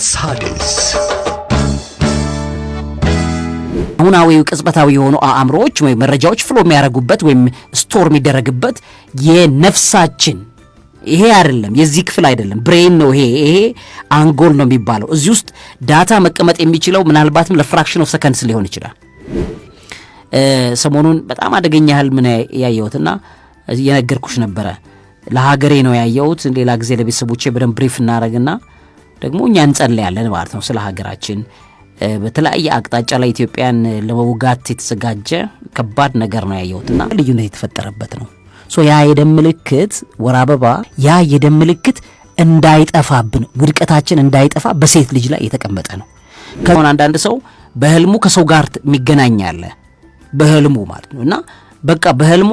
ሳድስ አሁናዊው ቅጽበታዊ የሆኑ አእምሮዎች ወይ መረጃዎች ፍሎ የሚያደርጉበት ወይም ስቶር የሚደረግበት የነፍሳችን ይሄ አይደለም፣ የዚህ ክፍል አይደለም፣ ብሬን ነው። ይሄ አንጎል ነው የሚባለው። እዚህ ውስጥ ዳታ መቀመጥ የሚችለው ምናልባትም ለፍራክሽን ኦፍ ሰከንድስ ሊሆን ይችላል። ሰሞኑን በጣም አደገኛ ህልም ነው ያየሁትና እየነገርኩሽ ነበረ። ለሀገሬ ነው ያየሁት። ሌላ ጊዜ ለቤተሰቦቼ በደንብ ብሪፍ እናደርግና ደግሞ እኛ እንጸልያለን ማለት ነው ስለ ሀገራችን። በተለያየ አቅጣጫ ላይ ኢትዮጵያን ለመውጋት የተዘጋጀ ከባድ ነገር ነው ያየሁትና ልዩነት የተፈጠረበት ነው። ያ የደም ምልክት ወር አበባ ያ የደም ምልክት እንዳይጠፋብን ውድቀታችን እንዳይጠፋ በሴት ልጅ ላይ የተቀመጠ ነው። ከሆነ አንዳንድ ሰው በህልሙ ከሰው ጋር የሚገናኛለ በህልሙ ማለት ነው እና በቃ በህልሟ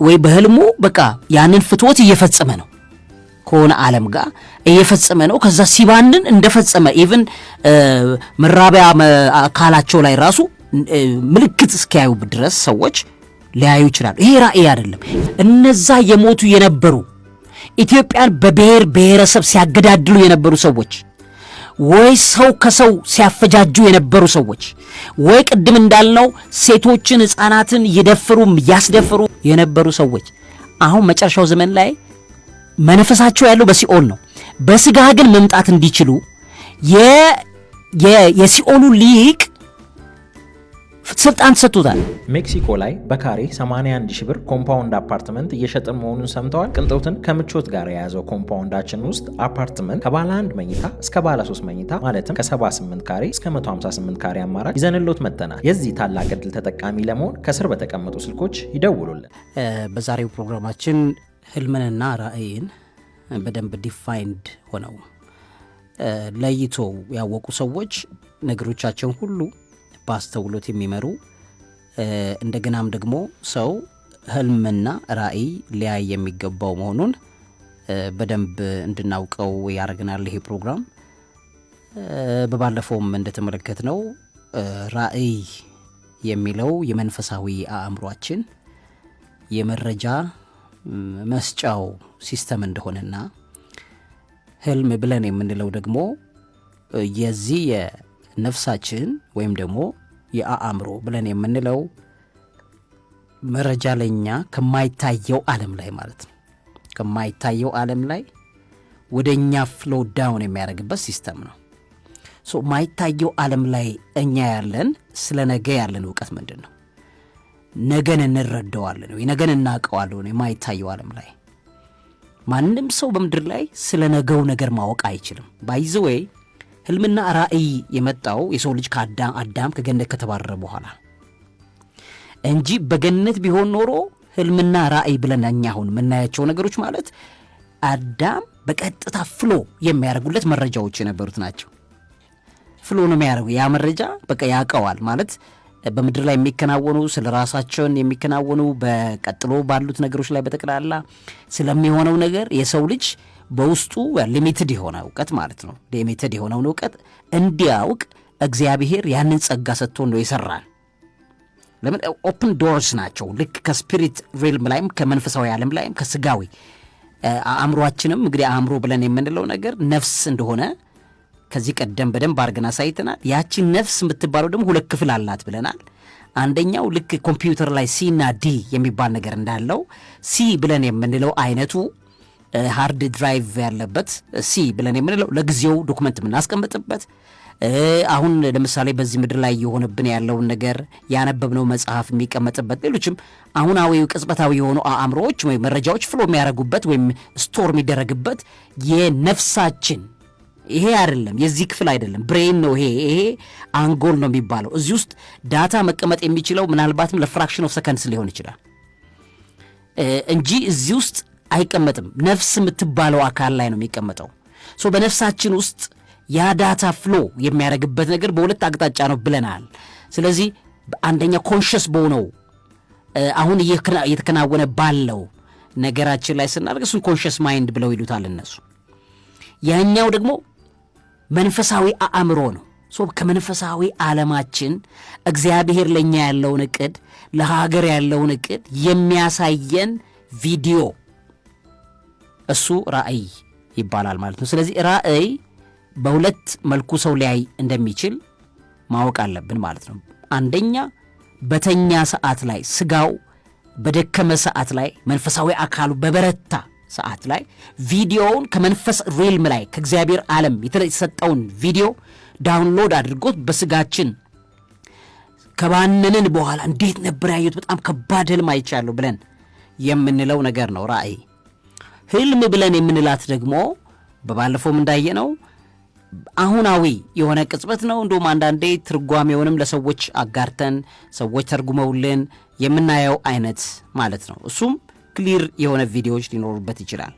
ወይ በህልሙ በቃ ያንን ፍትወት እየፈጸመ ነው ከሆነ ዓለም ጋር እየፈጸመ ነው። ከዛ ሲባንን እንደፈጸመ ኢቭን መራቢያ አካላቸው ላይ ራሱ ምልክት እስኪያዩ ድረስ ሰዎች ሊያዩ ይችላሉ። ይሄ ራእይ አይደለም። እነዛ የሞቱ የነበሩ ኢትዮጵያን በብሔር ብሔረሰብ ሲያገዳድሉ የነበሩ ሰዎች ወይ ሰው ከሰው ሲያፈጃጁ የነበሩ ሰዎች ወይ ቅድም እንዳልነው ሴቶችን ሕፃናትን ይደፍሩም ያስደፍሩ የነበሩ ሰዎች አሁን መጨረሻው ዘመን ላይ መንፈሳቸው ያለው በሲኦል ነው። በስጋ ግን መምጣት እንዲችሉ የሲኦሉ ሊቅ ስልጣን ተሰጥቶታል። ሜክሲኮ ላይ በካሬ 81 ሺህ ብር ኮምፓውንድ አፓርትመንት እየሸጥን መሆኑን ሰምተዋል። ቅንጦትን ከምቾት ጋር የያዘው ኮምፓውንዳችን ውስጥ አፓርትመንት ከባለ 1 መኝታ እስከ ባለ 3 መኝታ ማለትም ከ78 ካሬ እስከ 158 ካሬ አማራጭ ይዘንሎት መጥተናል። የዚህ ታላቅ ዕድል ተጠቃሚ ለመሆን ከስር በተቀመጡ ስልኮች ይደውሉልን። በዛሬው ፕሮግራማችን ህልምንና ራእይን በደንብ ዲፋይንድ ሆነው ለይቶ ያወቁ ሰዎች ነገሮቻቸውን ሁሉ ባስተውሎት የሚመሩ እንደገናም ደግሞ ሰው ህልምና ራእይ ሊያይ የሚገባው መሆኑን በደንብ እንድናውቀው ያደርገናል ይሄ ፕሮግራም። በባለፈውም እንደተመለከትነው ራእይ የሚለው የመንፈሳዊ አእምሯችን የመረጃ መስጫው ሲስተም እንደሆነና ህልም ብለን የምንለው ደግሞ የዚህ የነፍሳችን ወይም ደግሞ የአእምሮ ብለን የምንለው መረጃ ለኛ ከማይታየው ዓለም ላይ ማለት ነው ከማይታየው ዓለም ላይ ወደኛ ፍሎ ዳውን የሚያደርግበት ሲስተም ነው። ማይታየው ዓለም ላይ እኛ ያለን ስለ ነገ ያለን እውቀት ምንድን ነው? ነገን እንረዳዋለን ወይ ነገን እናውቀዋለን? የማይታየው ዓለም ላይ ማንም ሰው በምድር ላይ ስለ ነገው ነገር ማወቅ አይችልም። ባይዘዌ ህልምና ራእይ የመጣው የሰው ልጅ ከአዳም ከገነት ከተባረረ በኋላ እንጂ በገነት ቢሆን ኖሮ ህልምና ራእይ ብለን እኛ አሁን የምናያቸው ነገሮች ማለት አዳም በቀጥታ ፍሎ የሚያደርጉለት መረጃዎች የነበሩት ናቸው። ፍሎ ነው የሚያደርጉ ያ መረጃ በቃ ያውቀዋል ማለት በምድር ላይ የሚከናወኑ ስለ ራሳቸውን የሚከናወኑ በቀጥሎ ባሉት ነገሮች ላይ በተቀላላ ስለሚሆነው ነገር የሰው ልጅ በውስጡ ሊሚትድ የሆነ እውቀት ማለት ነው ሊሚትድ የሆነውን እውቀት እንዲያውቅ እግዚአብሔር ያንን ጸጋ ሰጥቶ ነው የሰራን። ለምን ኦፕን ዶርስ ናቸው። ልክ ከስፒሪት ሪልም ላይም ከመንፈሳዊ ዓለም ላይም ከስጋዊ አእምሮአችንም እንግዲህ አእምሮ ብለን የምንለው ነገር ነፍስ እንደሆነ ከዚህ ቀደም በደንብ አድርገን አሳይተናል። ያቺ ነፍስ የምትባለው ደግሞ ሁለት ክፍል አላት ብለናል። አንደኛው ልክ ኮምፒውተር ላይ ሲ እና ዲ የሚባል ነገር እንዳለው ሲ ብለን የምንለው አይነቱ ሃርድ ድራይቭ ያለበት ሲ ብለን የምንለው ለጊዜው ዶክመንት የምናስቀምጥበት አሁን ለምሳሌ በዚህ ምድር ላይ የሆነብን ያለውን ነገር ያነበብነው መጽሐፍ የሚቀመጥበት ሌሎችም አሁናዊው ቅጽበታዊ የሆኑ አእምሮዎች ወይ መረጃዎች ፍሎ የሚያደርጉበት ወይም ስቶር የሚደረግበት የነፍሳችን ይሄ አይደለም፣ የዚህ ክፍል አይደለም፣ ብሬን ነው። ይሄ አንጎል ነው የሚባለው። እዚህ ውስጥ ዳታ መቀመጥ የሚችለው ምናልባትም ለፍራክሽን ኦፍ ሰከንድስ ሊሆን ይችላል እንጂ እዚህ ውስጥ አይቀመጥም። ነፍስ የምትባለው አካል ላይ ነው የሚቀመጠው። በነፍሳችን ውስጥ ያ ዳታ ፍሎ የሚያደርግበት ነገር በሁለት አቅጣጫ ነው ብለናል። ስለዚህ አንደኛ ኮንሽስ በሆነው አሁን እየተከናወነ ባለው ነገራችን ላይ ስናደርግ እሱን ኮንሽስ ማይንድ ብለው ይሉታል እነሱ። ያኛው ደግሞ መንፈሳዊ አእምሮ ነው። ከመንፈሳዊ ዓለማችን እግዚአብሔር ለኛ ያለውን እቅድ ለሀገር ያለውን እቅድ የሚያሳየን ቪዲዮ እሱ ራእይ ይባላል ማለት ነው። ስለዚህ ራእይ በሁለት መልኩ ሰው ሊያይ እንደሚችል ማወቅ አለብን ማለት ነው። አንደኛ በተኛ ሰዓት ላይ ስጋው በደከመ ሰዓት ላይ መንፈሳዊ አካሉ በበረታ ሰዓት ላይ ቪዲዮውን ከመንፈስ ሪልም ላይ ከእግዚአብሔር ዓለም የተሰጠውን ቪዲዮ ዳውንሎድ አድርጎት በስጋችን ከባነንን በኋላ እንዴት ነበር ያዩት በጣም ከባድ ህልም አይቻለሁ ብለን የምንለው ነገር ነው ራእይ። ህልም ብለን የምንላት ደግሞ በባለፈውም እንዳየነው አሁናዊ የሆነ ቅጽበት ነው። እንደውም አንዳንዴ ትርጓሜውንም ለሰዎች አጋርተን ሰዎች ተርጉመውልን የምናየው አይነት ማለት ነው። እሱም ክሊር የሆነ ቪዲዮዎች ሊኖሩበት ይችላል።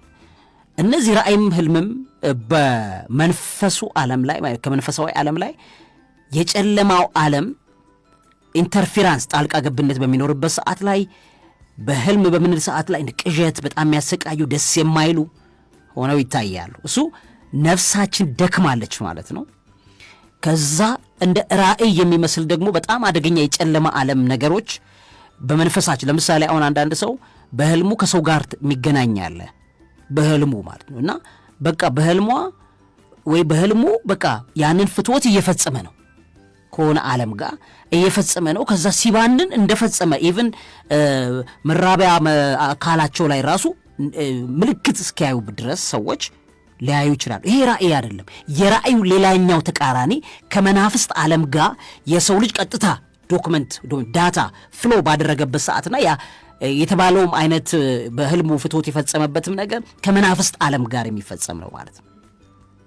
እነዚህ ራእይም ህልምም በመንፈሱ ዓለም ላይ ከመንፈሳዊ ዓለም ላይ የጨለማው ዓለም ኢንተርፌራንስ ጣልቃ ገብነት በሚኖርበት ሰዓት ላይ በህልም በምንል ሰዓት ላይ ቅዠት በጣም የሚያሰቃዩ ደስ የማይሉ ሆነው ይታያሉ። እሱ ነፍሳችን ደክማለች ማለት ነው። ከዛ እንደ ራእይ የሚመስል ደግሞ በጣም አደገኛ የጨለማ ዓለም ነገሮች በመንፈሳችን ለምሳሌ አሁን አንዳንድ ሰው በህልሙ ከሰው ጋር የሚገናኛለ በህልሙ ማለት ነው እና በቃ በህልሟ ወይ በህልሙ በቃ ያንን ፍትወት እየፈጸመ ነው ከሆነ ዓለም ጋር እየፈጸመ ነው። ከዛ ሲባንን እንደፈጸመ ኢቭን መራቢያ አካላቸው ላይ ራሱ ምልክት እስኪያዩ ድረስ ሰዎች ሊያዩ ይችላሉ። ይሄ ራእይ አይደለም። የራእዩ ሌላኛው ተቃራኒ ከመናፍስት ዓለም ጋር የሰው ልጅ ቀጥታ ዶክመንት ዳታ ፍሎ ባደረገበት ሰዓትና ያ የተባለውም አይነት በህልሙ ፍትወት የፈጸመበትም ነገር ከመናፍስት ዓለም ጋር የሚፈጸም ነው ማለት ነው።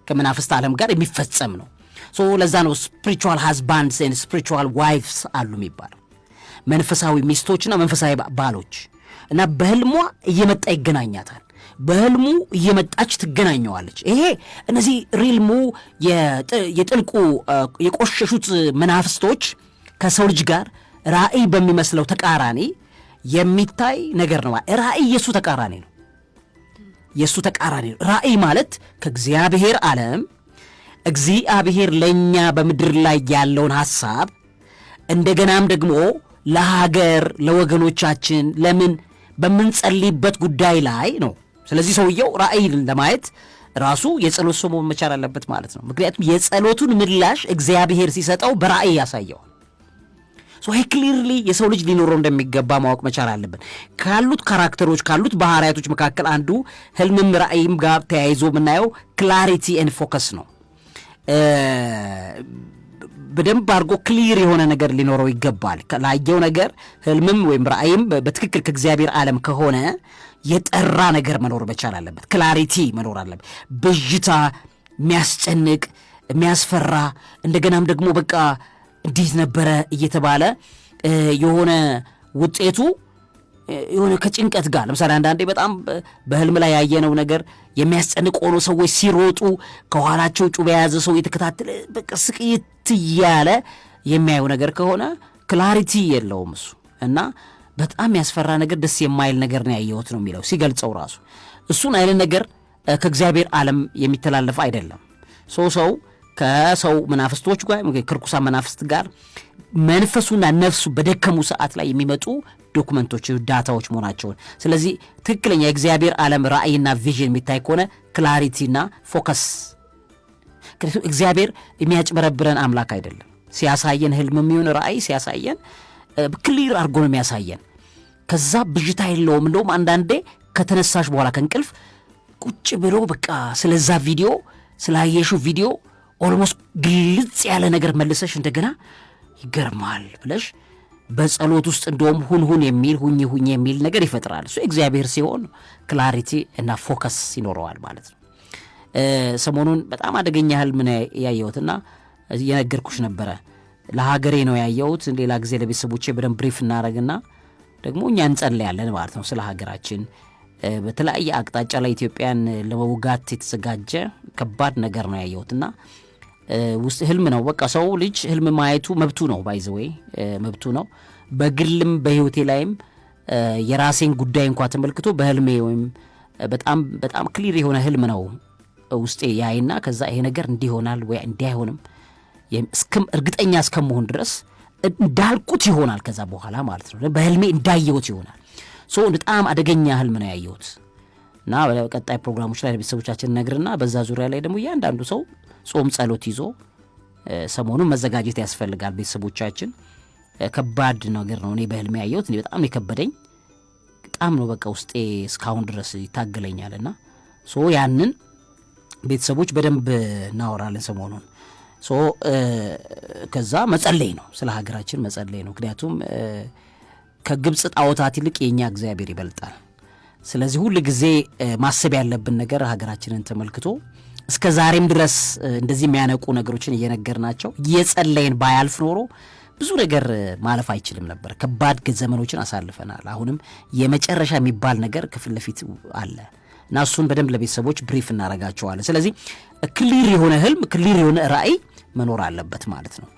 ከመናፍስት ዓለም ጋር የሚፈጸም ነው። ለዛ ነው ስፒሪቹዋል ሃዝባንድስ ኤንድ ስፒሪቹዋል ዋይፍስ አሉ የሚባለው መንፈሳዊ ሚስቶችና መንፈሳዊ ባሎች እና በህልሟ እየመጣ ይገናኛታል። በህልሙ እየመጣች ትገናኘዋለች። ይሄ እነዚህ ሪልሙ የጥልቁ የቆሸሹት መናፍስቶች ከሰው ልጅ ጋር ራእይ በሚመስለው ተቃራኒ የሚታይ ነገር ነው። ራእይ የሱ ተቃራኒ ነው። የሱ ተቃራኒ ነው። ራእይ ማለት ከእግዚአብሔር ዓለም እግዚአብሔር ለኛ በምድር ላይ ያለውን ሐሳብ እንደገናም ደግሞ ለሀገር ለወገኖቻችን ለምን በምንጸልይበት ጉዳይ ላይ ነው። ስለዚህ ሰውየው ራእይን ለማየት ራሱ የጸሎት ሰው መሆን መቻል አለበት ማለት ነው። ምክንያቱም የጸሎቱን ምላሽ እግዚአብሔር ሲሰጠው በራእይ ያሳየዋል። ይሄ ክሊርሊ የሰው ልጅ ሊኖረው እንደሚገባ ማወቅ መቻል አለብን። ካሉት ካራክተሮች ካሉት ባህሪያቶች መካከል አንዱ ህልምም ራእይም ጋር ተያይዞ የምናየው ክላሪቲ ኤንድ ፎከስ ነው። በደንብ አድርጎ ክሊር የሆነ ነገር ሊኖረው ይገባል። ላየው ነገር ህልምም ወይም ራእይም በትክክል ከእግዚአብሔር ዓለም ከሆነ የጠራ ነገር መኖር መቻል አለበት። ክላሪቲ መኖር አለበት። ብዥታ፣ የሚያስጨንቅ የሚያስፈራ እንደገናም ደግሞ በቃ እንዴት ነበረ እየተባለ የሆነ ውጤቱ የሆነ ከጭንቀት ጋር ለምሳሌ አንዳንዴ በጣም በህልም ላይ ያየነው ነገር የሚያስጨንቅ ሆኖ ሰዎች ሲሮጡ ከኋላቸው ጩቤ የያዘ ሰው የተከታተለ በቃ ስቅይት እያለ የሚያየው ነገር ከሆነ ክላሪቲ የለውም እሱ እና በጣም ያስፈራ ነገር ደስ የማይል ነገር ነው ያየሁት ነው የሚለው ሲገልጸው ራሱ እሱን አይነት ነገር ከእግዚአብሔር ዓለም የሚተላለፍ አይደለም። ሰው ከሰው መናፍስቶች ጋር ከርኩሳ መናፍስት ጋር መንፈሱና ነፍሱ በደከሙ ሰዓት ላይ የሚመጡ ዶክመንቶች ዳታዎች መሆናቸውን ስለዚህ ትክክለኛ የእግዚአብሔር ዓለም ራእይና ቪዥን የሚታይ ከሆነ ክላሪቲና ፎከስ እግዚአብሔር የሚያጭበረብረን አምላክ አይደለም። ሲያሳየን ህልም የሚሆን ራእይ ሲያሳየን ክሊር አድርጎ ነው የሚያሳየን። ከዛ ብዥታ የለውም። እንደውም አንዳንዴ ከተነሳሽ በኋላ ከእንቅልፍ ቁጭ ብሎ በቃ ስለዛ ቪዲዮ ስላየሹ ቪዲዮ ኦልሞስት ግልጽ ያለ ነገር መልሰሽ እንደገና ይገርማል ብለሽ በጸሎት ውስጥ እንደውም ሁን የሚል ሁኝ የሚል ነገር ይፈጥራል። እሱ እግዚአብሔር ሲሆን ክላሪቲ እና ፎከስ ይኖረዋል ማለት ነው። ሰሞኑን በጣም አደገኛ ህልም ነው ያየሁትና እየነገርኩሽ ነበረ። ለሀገሬ ነው ያየሁት። ሌላ ጊዜ ለቤተሰቦቼ በደንብ ብሪፍ እናደርግና ደግሞ እኛ እንጸልያለን ማለት ነው ስለ ሀገራችን። በተለያየ አቅጣጫ ላይ ኢትዮጵያን ለመውጋት የተዘጋጀ ከባድ ነገር ነው ያየሁትና ውስጥ ህልም ነው። በቃ ሰው ልጅ ህልም ማየቱ መብቱ ነው። ባይዘዌይ መብቱ ነው። በግልም በህይወቴ ላይም የራሴን ጉዳይ እንኳን ተመልክቶ በህልሜ ወይም በጣም በጣም ክሊር የሆነ ህልም ነው ውስጤ ያይና ከዛ ይሄ ነገር እንዲሆናል ወይ እንዲያይሆንም እርግጠኛ እስከመሆን ድረስ እንዳልኩት ይሆናል። ከዛ በኋላ ማለት ነው በህልሜ እንዳየሁት ይሆናል። በጣም አደገኛ ህልም ነው ያየሁት እና በቀጣይ ፕሮግራሞች ላይ ለቤተሰቦቻችን ነግርና በዛ ዙሪያ ላይ ደግሞ እያንዳንዱ ሰው ጾም ጸሎት ይዞ ሰሞኑን መዘጋጀት ያስፈልጋል። ቤተሰቦቻችን ከባድ ነገር ነው። እኔ በህልሜ ያየሁት በጣም ነው የከበደኝ። በጣም ነው በቃ ውስጤ እስካሁን ድረስ ይታገለኛልና ያንን ቤተሰቦች በደንብ እናወራለን ሰሞኑን። ከዛ መጸለይ ነው፣ ስለ ሀገራችን መጸለይ ነው። ምክንያቱም ከግብፅ ጣዖታት ይልቅ የኛ እግዚአብሔር ይበልጣል። ስለዚህ ሁሉ ጊዜ ማሰብ ያለብን ነገር ሀገራችንን ተመልክቶ እስከ ዛሬም ድረስ እንደዚህ የሚያነቁ ነገሮችን እየነገርናቸው እየጸለይን ባያልፍ ኖሮ ብዙ ነገር ማለፍ አይችልም ነበር። ከባድ ዘመኖችን አሳልፈናል። አሁንም የመጨረሻ የሚባል ነገር ከፊት ለፊት አለ እና እሱን በደንብ ለቤተሰቦች ብሪፍ እናረጋቸዋለን። ስለዚህ ክሊር የሆነ ህልም፣ ክሊር የሆነ ራእይ መኖር አለበት ማለት ነው።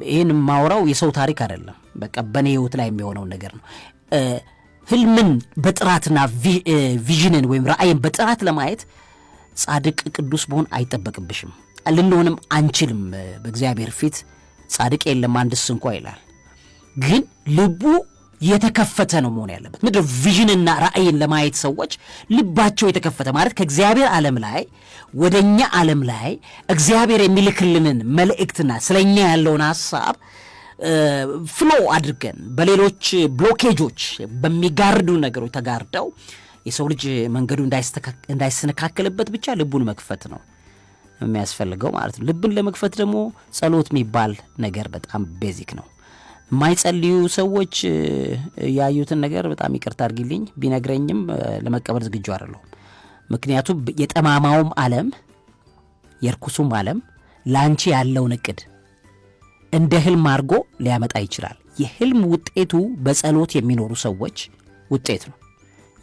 ይህን ማውራው የሰው ታሪክ አይደለም፣ በቃ በኔ ህይወት ላይ የሚሆነው ነገር ነው። ህልምን በጥራትና ቪዥንን ወይም ራእይን በጥራት ለማየት ጻድቅ ቅዱስ መሆን አይጠበቅብሽም። ልንሆንም አንችልም። በእግዚአብሔር ፊት ጻድቅ የለም አንድስ እንኳ ይላል። ግን ልቡ የተከፈተ ነው መሆን ያለበት። ምድር ቪዥንና ራእይን ለማየት ሰዎች ልባቸው የተከፈተ ማለት ከእግዚአብሔር ዓለም ላይ ወደኛ ዓለም ላይ እግዚአብሔር የሚልክልንን መልእክትና ስለኛ ያለውን ሐሳብ ፍሎ አድርገን በሌሎች ብሎኬጆች በሚጋርዱ ነገሮች ተጋርደው የሰው ልጅ መንገዱ እንዳይሰነካከልበት ብቻ ልቡን መክፈት ነው የሚያስፈልገው ማለት ነው። ልብን ለመክፈት ደግሞ ጸሎት የሚባል ነገር በጣም ቤዚክ ነው። የማይጸልዩ ሰዎች ያዩትን ነገር በጣም ይቅርታ አድርጊልኝ ቢነግረኝም ለመቀበል ዝግጁ አይደለሁም። ምክንያቱም የጠማማውም ዓለም የርኩሱም ዓለም ላንቺ ያለውን እቅድ እንደ ህልም አድርጎ ሊያመጣ ይችላል። የህልም ውጤቱ በጸሎት የሚኖሩ ሰዎች ውጤት ነው።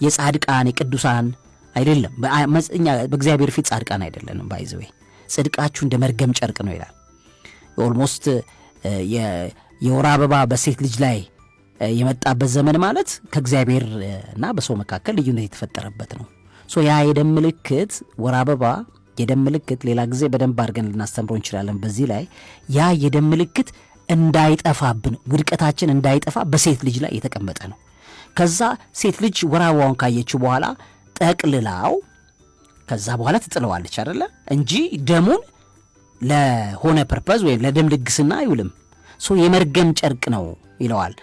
የጻድቃን የቅዱሳን አይደለም። እኛ በእግዚአብሔር ፊት ጻድቃን አይደለንም። ባይዘዌ ጽድቃችሁ እንደ መርገም ጨርቅ ነው ይላል። ኦልሞስት የወር አበባ በሴት ልጅ ላይ የመጣበት ዘመን ማለት ከእግዚአብሔር እና በሰው መካከል ልዩነት የተፈጠረበት ነው። ያ የደም ምልክት ወር አበባ የደም ምልክት ሌላ ጊዜ በደንብ አድርገን ልናስተምረው እንችላለን። በዚህ ላይ ያ የደም ምልክት እንዳይጠፋብን ውድቀታችን እንዳይጠፋ በሴት ልጅ ላይ የተቀመጠ ነው። ከዛ ሴት ልጅ ወር አበባውን ካየችው በኋላ ጠቅልላው ከዛ በኋላ ትጥለዋለች አይደለ እንጂ ደሙን ለሆነ ፐርፐዝ ወይም ለደም ልግስና አይውልም። የመርገም ጨርቅ ነው ይለዋል።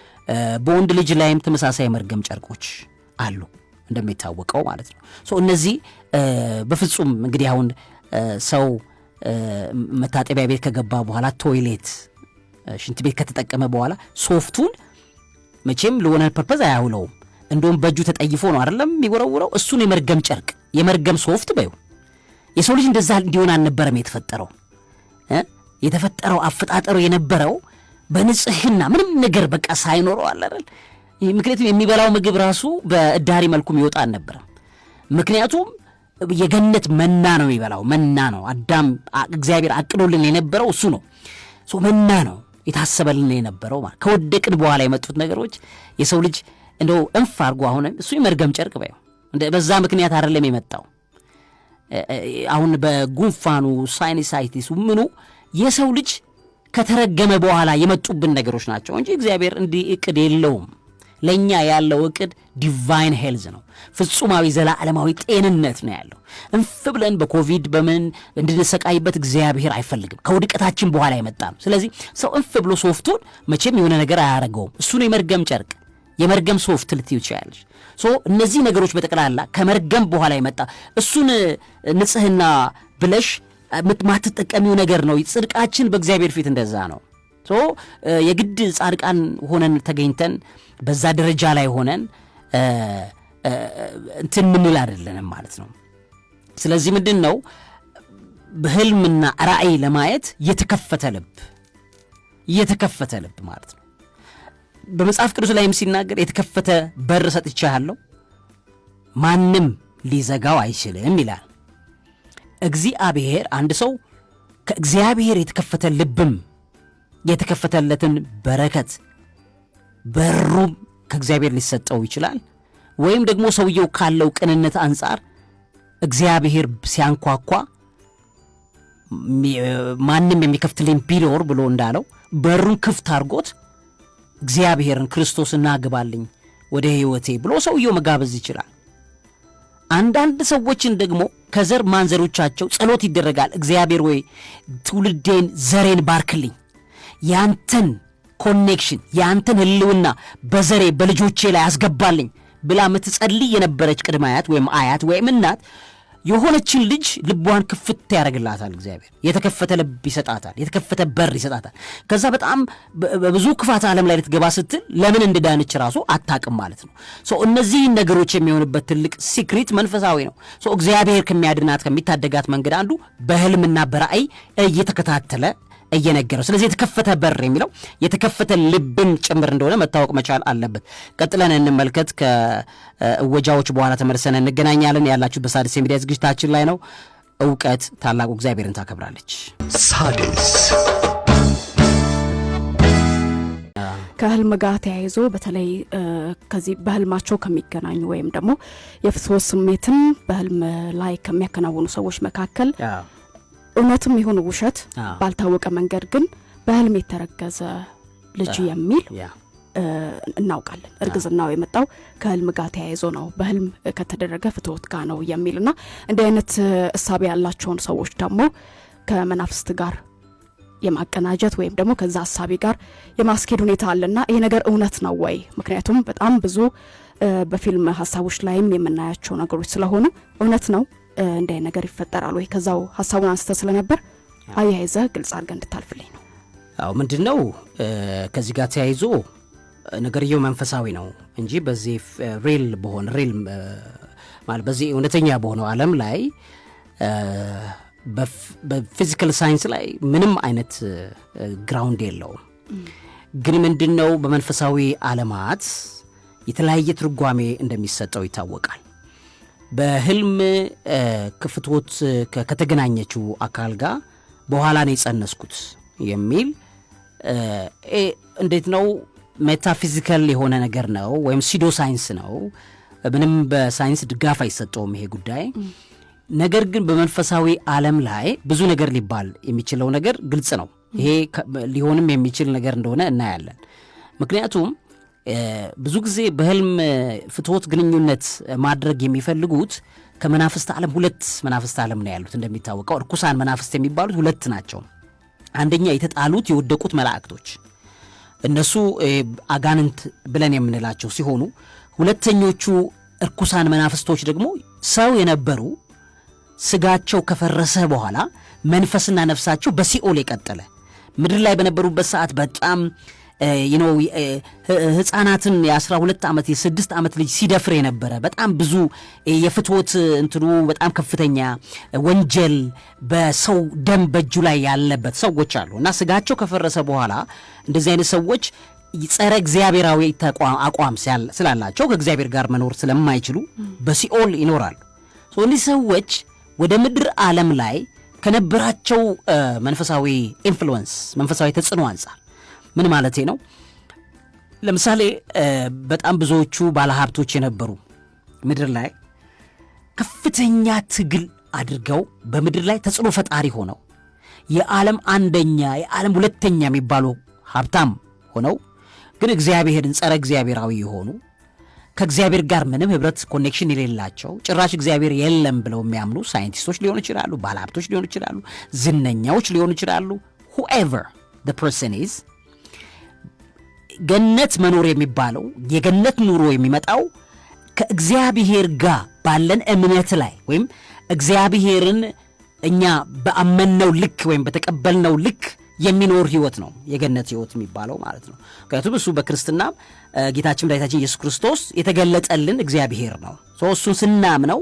በወንድ ልጅ ላይም ተመሳሳይ የመርገም ጨርቆች አሉ እንደሚታወቀው ማለት ነው። እነዚህ በፍጹም እንግዲህ አሁን ሰው መታጠቢያ ቤት ከገባ በኋላ ቶይሌት ሽንት ቤት ከተጠቀመ በኋላ ሶፍቱን መቼም ለሆነ ፐርፐዝ አያውለውም። እንደውም በእጁ ተጠይፎ ነው አይደለም የሚወረውረው። እሱን የመርገም ጨርቅ የመርገም ሶፍት በዩ የሰው ልጅ እንደዛ እንዲሆን አልነበረም የተፈጠረው አፈጣጠሩ የነበረው በንጽህና ምንም ነገር በቃ ሳይኖረው አለ አይደል። ምክንያቱም የሚበላው ምግብ ራሱ በእዳሪ መልኩ ይወጣ አልነበረም። ምክንያቱም የገነት መና ነው የሚበላው፣ መና ነው። አዳም እግዚአብሔር አቅዶልን የነበረው እሱ ነው። መና ነው የታሰበልን የነበረው ማለት። ከወደቅን በኋላ የመጡት ነገሮች የሰው ልጅ እንደው እንፍ አድርጎ አሁን እሱ የመርገም ጨርቅ በዩ በዛ ምክንያት አይደለም የመጣው። አሁን በጉንፋኑ ሳይነሳይቲሱ ምኑ የሰው ልጅ ከተረገመ በኋላ የመጡብን ነገሮች ናቸው እንጂ እግዚአብሔር እንዲህ እቅድ የለውም። ለኛ ያለው እቅድ ዲቫይን ሄልዝ ነው። ፍጹማዊ ዘላለማዊ ጤንነት ነው ያለው። እንፍ ብለን በኮቪድ በምን እንድንሰቃይበት እግዚአብሔር አይፈልግም። ከውድቀታችን በኋላ የመጣ ነው። ስለዚህ ሰው እንፍ ብሎ ሶፍቱን መቼም የሆነ ነገር አያረገውም። እሱ ነው የመርገም ጨርቅ የመርገም ሶፍት ልትዩ ይችላልሽ። እነዚህ ነገሮች በጠቅላላ ከመርገም በኋላ የመጣ እሱን ንጽህና ብለሽ ማትጠቀሚው ነገር ነው። ጽድቃችን በእግዚአብሔር ፊት እንደዛ ነው። የግድ ጻድቃን ሆነን ተገኝተን በዛ ደረጃ ላይ ሆነን እንትን ምንል አይደለንም ማለት ነው። ስለዚህ ምንድን ነው በህልምና ራእይ ለማየት የተከፈተ ልብ ማለት ነው። በመጽሐፍ ቅዱስ ላይም ሲናገር የተከፈተ በር ሰጥቻለሁ ማንም ሊዘጋው አይችልም ይላል። እግዚአብሔር አንድ ሰው ከእግዚአብሔር የተከፈተ ልብም የተከፈተለትን በረከት በሩም ከእግዚአብሔር ሊሰጠው ይችላል። ወይም ደግሞ ሰውየው ካለው ቅንነት አንጻር እግዚአብሔር ሲያንኳኳ ማንም የሚከፍትልኝ ቢኖር ብሎ እንዳለው በሩን ክፍት አድርጎት እግዚአብሔርን ክርስቶስና ግባልኝ ወደ ህይወቴ ብሎ ሰውየው መጋበዝ ይችላል። አንዳንድ ሰዎችን ደግሞ ከዘር ማንዘሮቻቸው ጸሎት ይደረጋል። እግዚአብሔር ወይ ትውልዴን ዘሬን ባርክልኝ፣ ያንተን ኮኔክሽን ያንተን ህልውና በዘሬ በልጆቼ ላይ አስገባልኝ ብላ ምትጸልይ የነበረች ቅድመ አያት ወይም አያት ወይም እናት የሆነችን ልጅ ልቧን ክፍት ያደርግላታል። እግዚአብሔር የተከፈተ ልብ ይሰጣታል፣ የተከፈተ በር ይሰጣታል። ከዛ በጣም በብዙ ክፋት ዓለም ላይ ልትገባ ስትል ለምን እንደዳነች ራሱ አታቅም ማለት ነው። እነዚህ ነገሮች የሚሆንበት ትልቅ ሲክሪት መንፈሳዊ ነው። እግዚአብሔር ከሚያድናት ከሚታደጋት መንገድ አንዱ በህልምና በራእይ እየተከታተለ እየነገረው። ስለዚህ የተከፈተ በር የሚለው የተከፈተ ልብን ጭምር እንደሆነ መታወቅ መቻል አለበት። ቀጥለን እንመልከት። ከእወጃዎች በኋላ ተመልሰን እንገናኛለን። ያላችሁ በሣድስ የሚዲያ ዝግጅታችን ላይ ነው። እውቀት ታላቁ እግዚአብሔርን ታከብራለች። ሣድስ ከህልም ጋር ተያይዞ በተለይ ከዚህ በህልማቸው ከሚገናኙ ወይም ደግሞ የፍትወት ስሜትን በህልም ላይ ከሚያከናውኑ ሰዎች መካከል እውነትም ይሁን ውሸት ባልታወቀ መንገድ ግን በህልም የተረገዘ ልጅ የሚል እናውቃለን። እርግዝናው የመጣው ከህልም ጋር ተያይዞ ነው፣ በህልም ከተደረገ ፍትወት ጋር ነው የሚልና እንዲህ አይነት እሳቤ ያላቸውን ሰዎች ደግሞ ከመናፍስት ጋር የማቀናጀት ወይም ደግሞ ከዛ ሐሳቢ ጋር የማስኬድ ሁኔታ አለና ይሄ ነገር እውነት ነው ወይ? ምክንያቱም በጣም ብዙ በፊልም ሐሳቦች ላይም የምናያቸው ነገሮች ስለሆኑ እውነት ነው እንደ ነገር ይፈጠራል ወይ? ከዛው ሐሳቡን አንስተ ስለነበር አያይዘ ግልጽ አድርገህ እንድታልፍልኝ ነው። አዎ ምንድነው ከዚህ ጋር ተያይዞ ነገርየው መንፈሳዊ ነው እንጂ በዚህ ሪል ማለት በዚህ እውነተኛ በሆነው ዓለም ላይ በፊዚካል ሳይንስ ላይ ምንም አይነት ግራውንድ የለውም። ግን ምንድነው በመንፈሳዊ ዓለማት የተለያየ ትርጓሜ እንደሚሰጠው ይታወቃል። በህልም ክፍቶት ከተገናኘችው አካል ጋር በኋላ ነው የጸነስኩት የሚል እንዴት ነው ሜታፊዚካል የሆነ ነገር ነው ወይም ሲዶ ሳይንስ ነው። ምንም በሳይንስ ድጋፍ አይሰጠውም ይሄ ጉዳይ። ነገር ግን በመንፈሳዊ ዓለም ላይ ብዙ ነገር ሊባል የሚችለው ነገር ግልጽ ነው። ይሄ ሊሆንም የሚችል ነገር እንደሆነ እናያለን። ምክንያቱም ብዙ ጊዜ በህልም ፍትወት ግንኙነት ማድረግ የሚፈልጉት ከመናፍስት ዓለም ሁለት መናፍስት ዓለም ነው ያሉት። እንደሚታወቀው እርኩሳን መናፍስት የሚባሉት ሁለት ናቸው። አንደኛ የተጣሉት የወደቁት መላእክቶች እነሱ አጋንንት ብለን የምንላቸው ሲሆኑ፣ ሁለተኞቹ እርኩሳን መናፍስቶች ደግሞ ሰው የነበሩ ስጋቸው ከፈረሰ በኋላ መንፈስና ነፍሳቸው በሲኦል የቀጠለ ምድር ላይ በነበሩበት ሰዓት በጣም ህፃናትን የ12 ዓመት የ6 ዓመት ልጅ ሲደፍር የነበረ በጣም ብዙ የፍትወት እንትኑ በጣም ከፍተኛ ወንጀል በሰው ደም በእጁ ላይ ያለበት ሰዎች አሉ እና ስጋቸው ከፈረሰ በኋላ እንደዚህ አይነት ሰዎች ጸረ እግዚአብሔራዊ አቋም ስላላቸው ከእግዚአብሔር ጋር መኖር ስለማይችሉ በሲኦል ይኖራሉ። እነዚህ ሰዎች ወደ ምድር ዓለም ላይ ከነበራቸው መንፈሳዊ ኢንፍሉዌንስ መንፈሳዊ ተጽዕኖ አንጻር ምን ማለቴ ነው? ለምሳሌ በጣም ብዙዎቹ ባለሀብቶች የነበሩ ምድር ላይ ከፍተኛ ትግል አድርገው በምድር ላይ ተጽዕኖ ፈጣሪ ሆነው የዓለም አንደኛ የዓለም ሁለተኛ የሚባሉ ሀብታም ሆነው ግን እግዚአብሔርን ጸረ እግዚአብሔራዊ የሆኑ ከእግዚአብሔር ጋር ምንም ህብረት ኮኔክሽን የሌላቸው ጭራሽ እግዚአብሔር የለም ብለው የሚያምኑ ሳይንቲስቶች ሊሆኑ ይችላሉ፣ ባለሀብቶች ሊሆኑ ይችላሉ፣ ዝነኛዎች ሊሆኑ ይችላሉ። whoever the person is ገነት መኖር የሚባለው የገነት ኑሮ የሚመጣው ከእግዚአብሔር ጋር ባለን እምነት ላይ ወይም እግዚአብሔርን እኛ በአመንነው ልክ ወይም በተቀበልነው ልክ የሚኖር ህይወት ነው የገነት ህይወት የሚባለው ማለት ነው። ምክንያቱም እሱ በክርስትና ጌታችን መድኃኒታችን ኢየሱስ ክርስቶስ የተገለጠልን እግዚአብሔር ነው። እሱን ስናምነው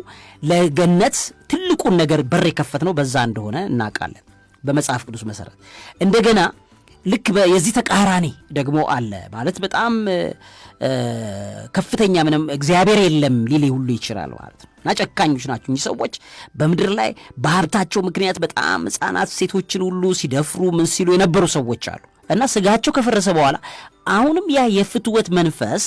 ለገነት ትልቁን ነገር በር የከፈትነው በዛ እንደሆነ እናውቃለን በመጽሐፍ ቅዱስ መሰረት። እንደገና ልክ የዚህ ተቃራኒ ደግሞ አለ ማለት በጣም ከፍተኛ ምንም እግዚአብሔር የለም ሊል ሁሉ ይችላል ማለት ነው። እና ጨካኞች ናቸው እኚህ ሰዎች በምድር ላይ በሀብታቸው ምክንያት በጣም ህፃናት ሴቶችን ሁሉ ሲደፍሩ ምን ሲሉ የነበሩ ሰዎች አሉ። እና ስጋቸው ከፈረሰ በኋላ አሁንም ያ የፍትወት መንፈስ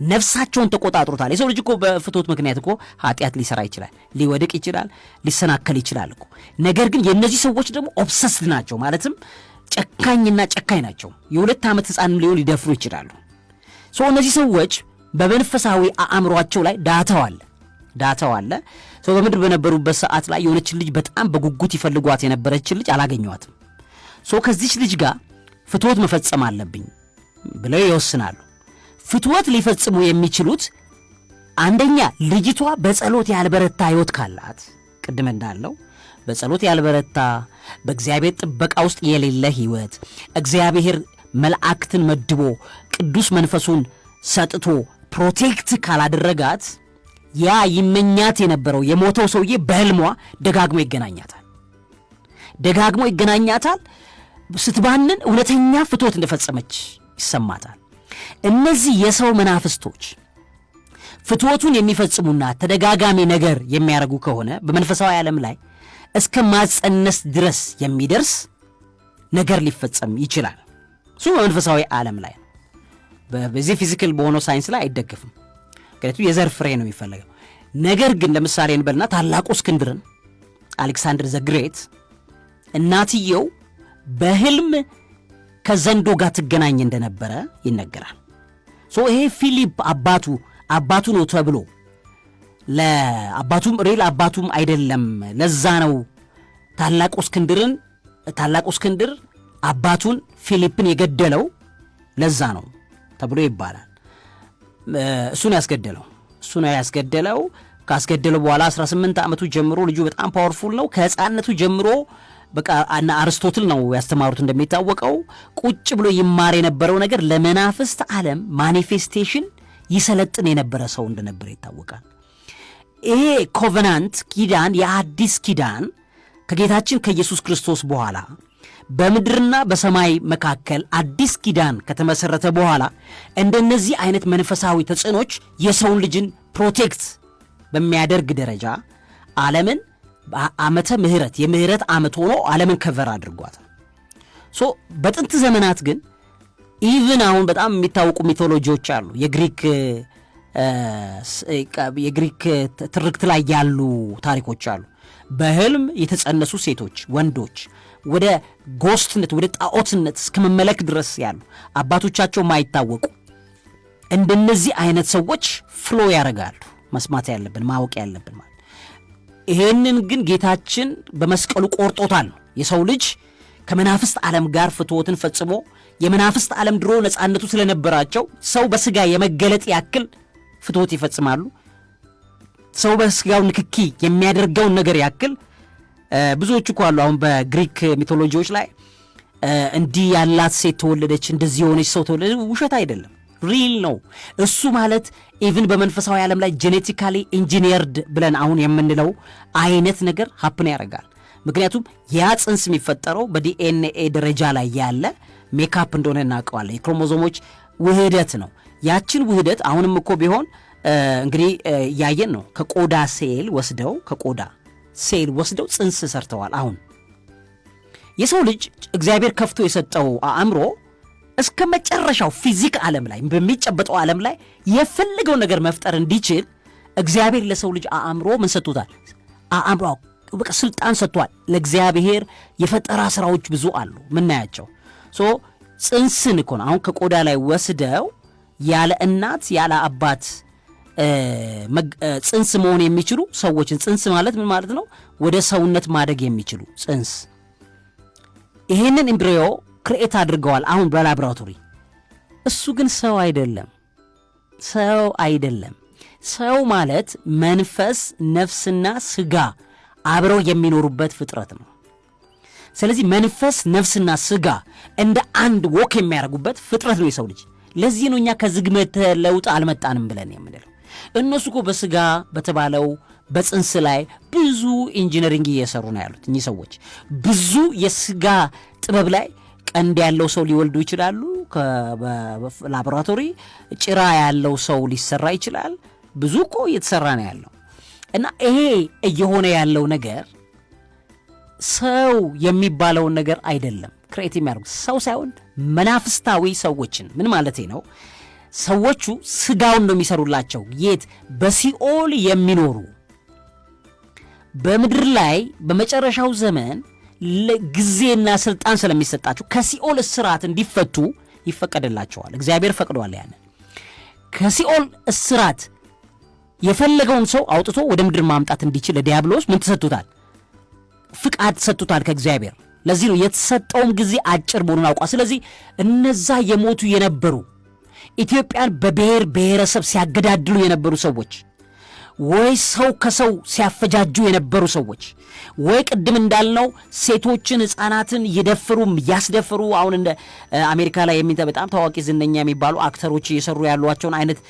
ነፍሳቸውን ተቆጣጥሮታል። የሰው ልጅ እኮ በፍትወት ምክንያት እኮ ኃጢአት ሊሰራ ይችላል፣ ሊወድቅ ይችላል፣ ሊሰናከል ይችላል እኮ። ነገር ግን የእነዚህ ሰዎች ደግሞ ኦብሰስድ ናቸው ማለትም ጨካኝና ጨካኝ ናቸው። የ2 ዓመት ህፃንም ሊሆን ሊደፍሩ ይችላሉ። እነዚህ ሰዎች በመንፈሳዊ አእምሯቸው ላይ ዳተዋል። ዳታው አለ። ሰው በምድር በነበሩበት ሰዓት ላይ የሆነች ልጅ በጣም በጉጉት ይፈልጓት የነበረች ልጅ አላገኘዋትም። ከዚች ልጅ ጋር ፍትወት መፈጸም አለብኝ ብለው ይወስናሉ። ፍትወት ሊፈጽሙ የሚችሉት አንደኛ ልጅቷ በጸሎት ያልበረታ ህይወት ካላት፣ ቅድም እንዳለው በጸሎት ያልበረታ በእግዚአብሔር ጥበቃ ውስጥ የሌለ ህይወት፣ እግዚአብሔር መላእክትን መድቦ ቅዱስ መንፈሱን ሰጥቶ ፕሮቴክት ካላደረጋት ያ ይመኛት የነበረው የሞተው ሰውዬ በህልሟ ደጋግሞ ይገናኛታል። ስትባንን እውነተኛ ፍትወት እንደፈጸመች ይሰማታል። እነዚህ የሰው መናፍስቶች ፍትወቱን የሚፈጽሙና ተደጋጋሚ ነገር የሚያደርጉ ከሆነ በመንፈሳዊ ዓለም ላይ እስከ ማጸነስ ድረስ የሚደርስ ነገር ሊፈጸም ይችላል። እሱ በመንፈሳዊ ዓለም ላይ ነው። በዚህ ፊዚካል በሆነው ሳይንስ ላይ አይደገፍም። ምክንያቱም የዘር ፍሬ ነው የሚፈለገው። ነገር ግን ለምሳሌ እንበልና ታላቁ እስክንድርን አሌክሳንደር ዘግሬት እናትየው በህልም ከዘንዶ ጋር ትገናኝ እንደነበረ ይነገራል። ይሄ ፊሊፕ አባቱ ነው ተብሎ አባቱም አይደለም። ለዛ ነው ታላቁ እስክንድር አባቱን ፊሊፕን የገደለው ለዛ ነው ተብሎ ይባላል። እሱ ነው ያስገደለው። ካስገደለው በኋላ 18 ዓመቱ ጀምሮ ልጁ በጣም ፓወርፉል ነው። ከህፃነቱ ጀምሮ በቃ እና አርስቶትል ነው ያስተማሩት። እንደሚታወቀው ቁጭ ብሎ ይማር የነበረው ነገር ለመናፍስት ዓለም ማኒፌስቴሽን ይሰለጥን የነበረ ሰው እንደነበረ ይታወቃል። ይሄ ኮቨናንት ኪዳን የአዲስ ኪዳን ከጌታችን ከኢየሱስ ክርስቶስ በኋላ በምድርና በሰማይ መካከል አዲስ ኪዳን ከተመሰረተ በኋላ እንደነዚህ አይነት መንፈሳዊ ተጽዕኖች የሰውን ልጅን ፕሮቴክት በሚያደርግ ደረጃ ዓለምን በዓመተ ምህረት የምህረት ዓመት ሆኖ ዓለምን ከቨር አድርጓታል። በጥንት ዘመናት ግን ኢቭን አሁን በጣም የሚታወቁ ሚቶሎጂዎች አሉ። የግሪክ ትርክት ላይ ያሉ ታሪኮች አሉ። በህልም የተጸነሱ ሴቶች፣ ወንዶች ወደ ጎስትነት ወደ ጣዖትነት እስከመመለክ ድረስ ያሉ አባቶቻቸው ማይታወቁ እንደነዚህ አይነት ሰዎች ፍሎ ያደርጋሉ። መስማት ያለብን ማወቅ ያለብን ማለት ይሄንን ግን ጌታችን በመስቀሉ ቆርጦታል። የሰው ልጅ ከመናፍስት ዓለም ጋር ፍትወትን ፈጽሞ የመናፍስት ዓለም ድሮ ነፃነቱ ስለነበራቸው ሰው በስጋ የመገለጥ ያክል ፍትወት ይፈጽማሉ። ሰው በስጋው ንክኪ የሚያደርገውን ነገር ያክል ብዙዎቹ እኮ አሉ። አሁን በግሪክ ሚቶሎጂዎች ላይ እንዲህ ያላት ሴት ተወለደች፣ እንደዚህ የሆነች ሰው ተወለደች። ውሸት አይደለም፣ ሪል ነው። እሱ ማለት ኢቭን በመንፈሳዊ ዓለም ላይ ጄኔቲካሊ ኢንጂኒየርድ ብለን አሁን የምንለው አይነት ነገር ሀፕን ያደርጋል። ምክንያቱም ያ ጽንስ የሚፈጠረው በዲኤንኤ ደረጃ ላይ ያለ ሜካፕ እንደሆነ እናውቀዋለን። የክሮሞዞሞች ውህደት ነው። ያችን ውህደት አሁንም እኮ ቢሆን እንግዲህ ያየን ነው። ከቆዳ ሴል ወስደው ጽንስ ሰርተዋል። አሁን የሰው ልጅ እግዚአብሔር ከፍቶ የሰጠው አእምሮ እስከ መጨረሻው ፊዚክ ዓለም ላይ በሚጨበጠው ዓለም ላይ የፈለገው ነገር መፍጠር እንዲችል እግዚአብሔር ለሰው ልጅ አእምሮ ምን ሰጥቶታል? አእምሮ በቃ ስልጣን ሰጥቷል። ለእግዚአብሔር የፈጠራ ስራዎች ብዙ አሉ ምናያቸው። ጽንስን እኮ ነው አሁን ከቆዳ ላይ ወስደው ያለ እናት ያለ አባት ጽንስ መሆን የሚችሉ ሰዎችን። ጽንስ ማለት ምን ማለት ነው? ወደ ሰውነት ማደግ የሚችሉ ጽንስ። ይሄንን ኤምብሪዮ ክሬኤት አድርገዋል አሁን በላቦራቶሪ። እሱ ግን ሰው አይደለም። ሰው ማለት መንፈስ፣ ነፍስና ስጋ አብረው የሚኖሩበት ፍጥረት ነው። ስለዚህ መንፈስ፣ ነፍስና ስጋ እንደ አንድ ወክ የሚያደርጉበት ፍጥረት ነው የሰው ልጅ። ለዚህ ነው እኛ ከዝግመተ ለውጥ አልመጣንም ብለን የምንለው። እነሱ እኮ በስጋ በተባለው በጽንስ ላይ ብዙ ኢንጂነሪንግ እየሰሩ ነው ያሉት እኚህ ሰዎች። ብዙ የስጋ ጥበብ ላይ ቀንድ ያለው ሰው ሊወልዱ ይችላሉ። ከላቦራቶሪ ጭራ ያለው ሰው ሊሰራ ይችላል። ብዙ እኮ እየተሰራ ነው ያለው እና ይሄ እየሆነ ያለው ነገር ሰው የሚባለውን ነገር አይደለም ክሬት የሚያደርጉ ሰው ሳይሆን መናፍስታዊ ሰዎችን። ምን ማለቴ ነው? ሰዎቹ ስጋውን ነው የሚሰሩላቸው። የት? በሲኦል የሚኖሩ በምድር ላይ በመጨረሻው ዘመን ጊዜና ስልጣን ስለሚሰጣቸው ከሲኦል እስራት እንዲፈቱ ይፈቀድላቸዋል። እግዚአብሔር ፈቅዷል። ያንን ከሲኦል እስራት የፈለገውን ሰው አውጥቶ ወደ ምድር ማምጣት እንዲችል ለዲያብሎስ ምን ተሰጥቶታል? ፍቃድ ተሰጥቶታል ከእግዚአብሔር። ለዚህ ነው የተሰጠውም ጊዜ አጭር መሆኑን አውቋል። ስለዚህ እነዛ የሞቱ የነበሩ ኢትዮጵያን በብሔር ብሔረሰብ ሲያገዳድሉ የነበሩ ሰዎች፣ ወይ ሰው ከሰው ሲያፈጃጁ የነበሩ ሰዎች፣ ወይ ቅድም እንዳልነው ሴቶችን ሕፃናትን ያስደፍሩ አሁን እንደ አሜሪካ ላይ በጣም ታዋቂ ዝነኛ የሚባሉ አክተሮች እየሰሩ ያሏቸውን አይነት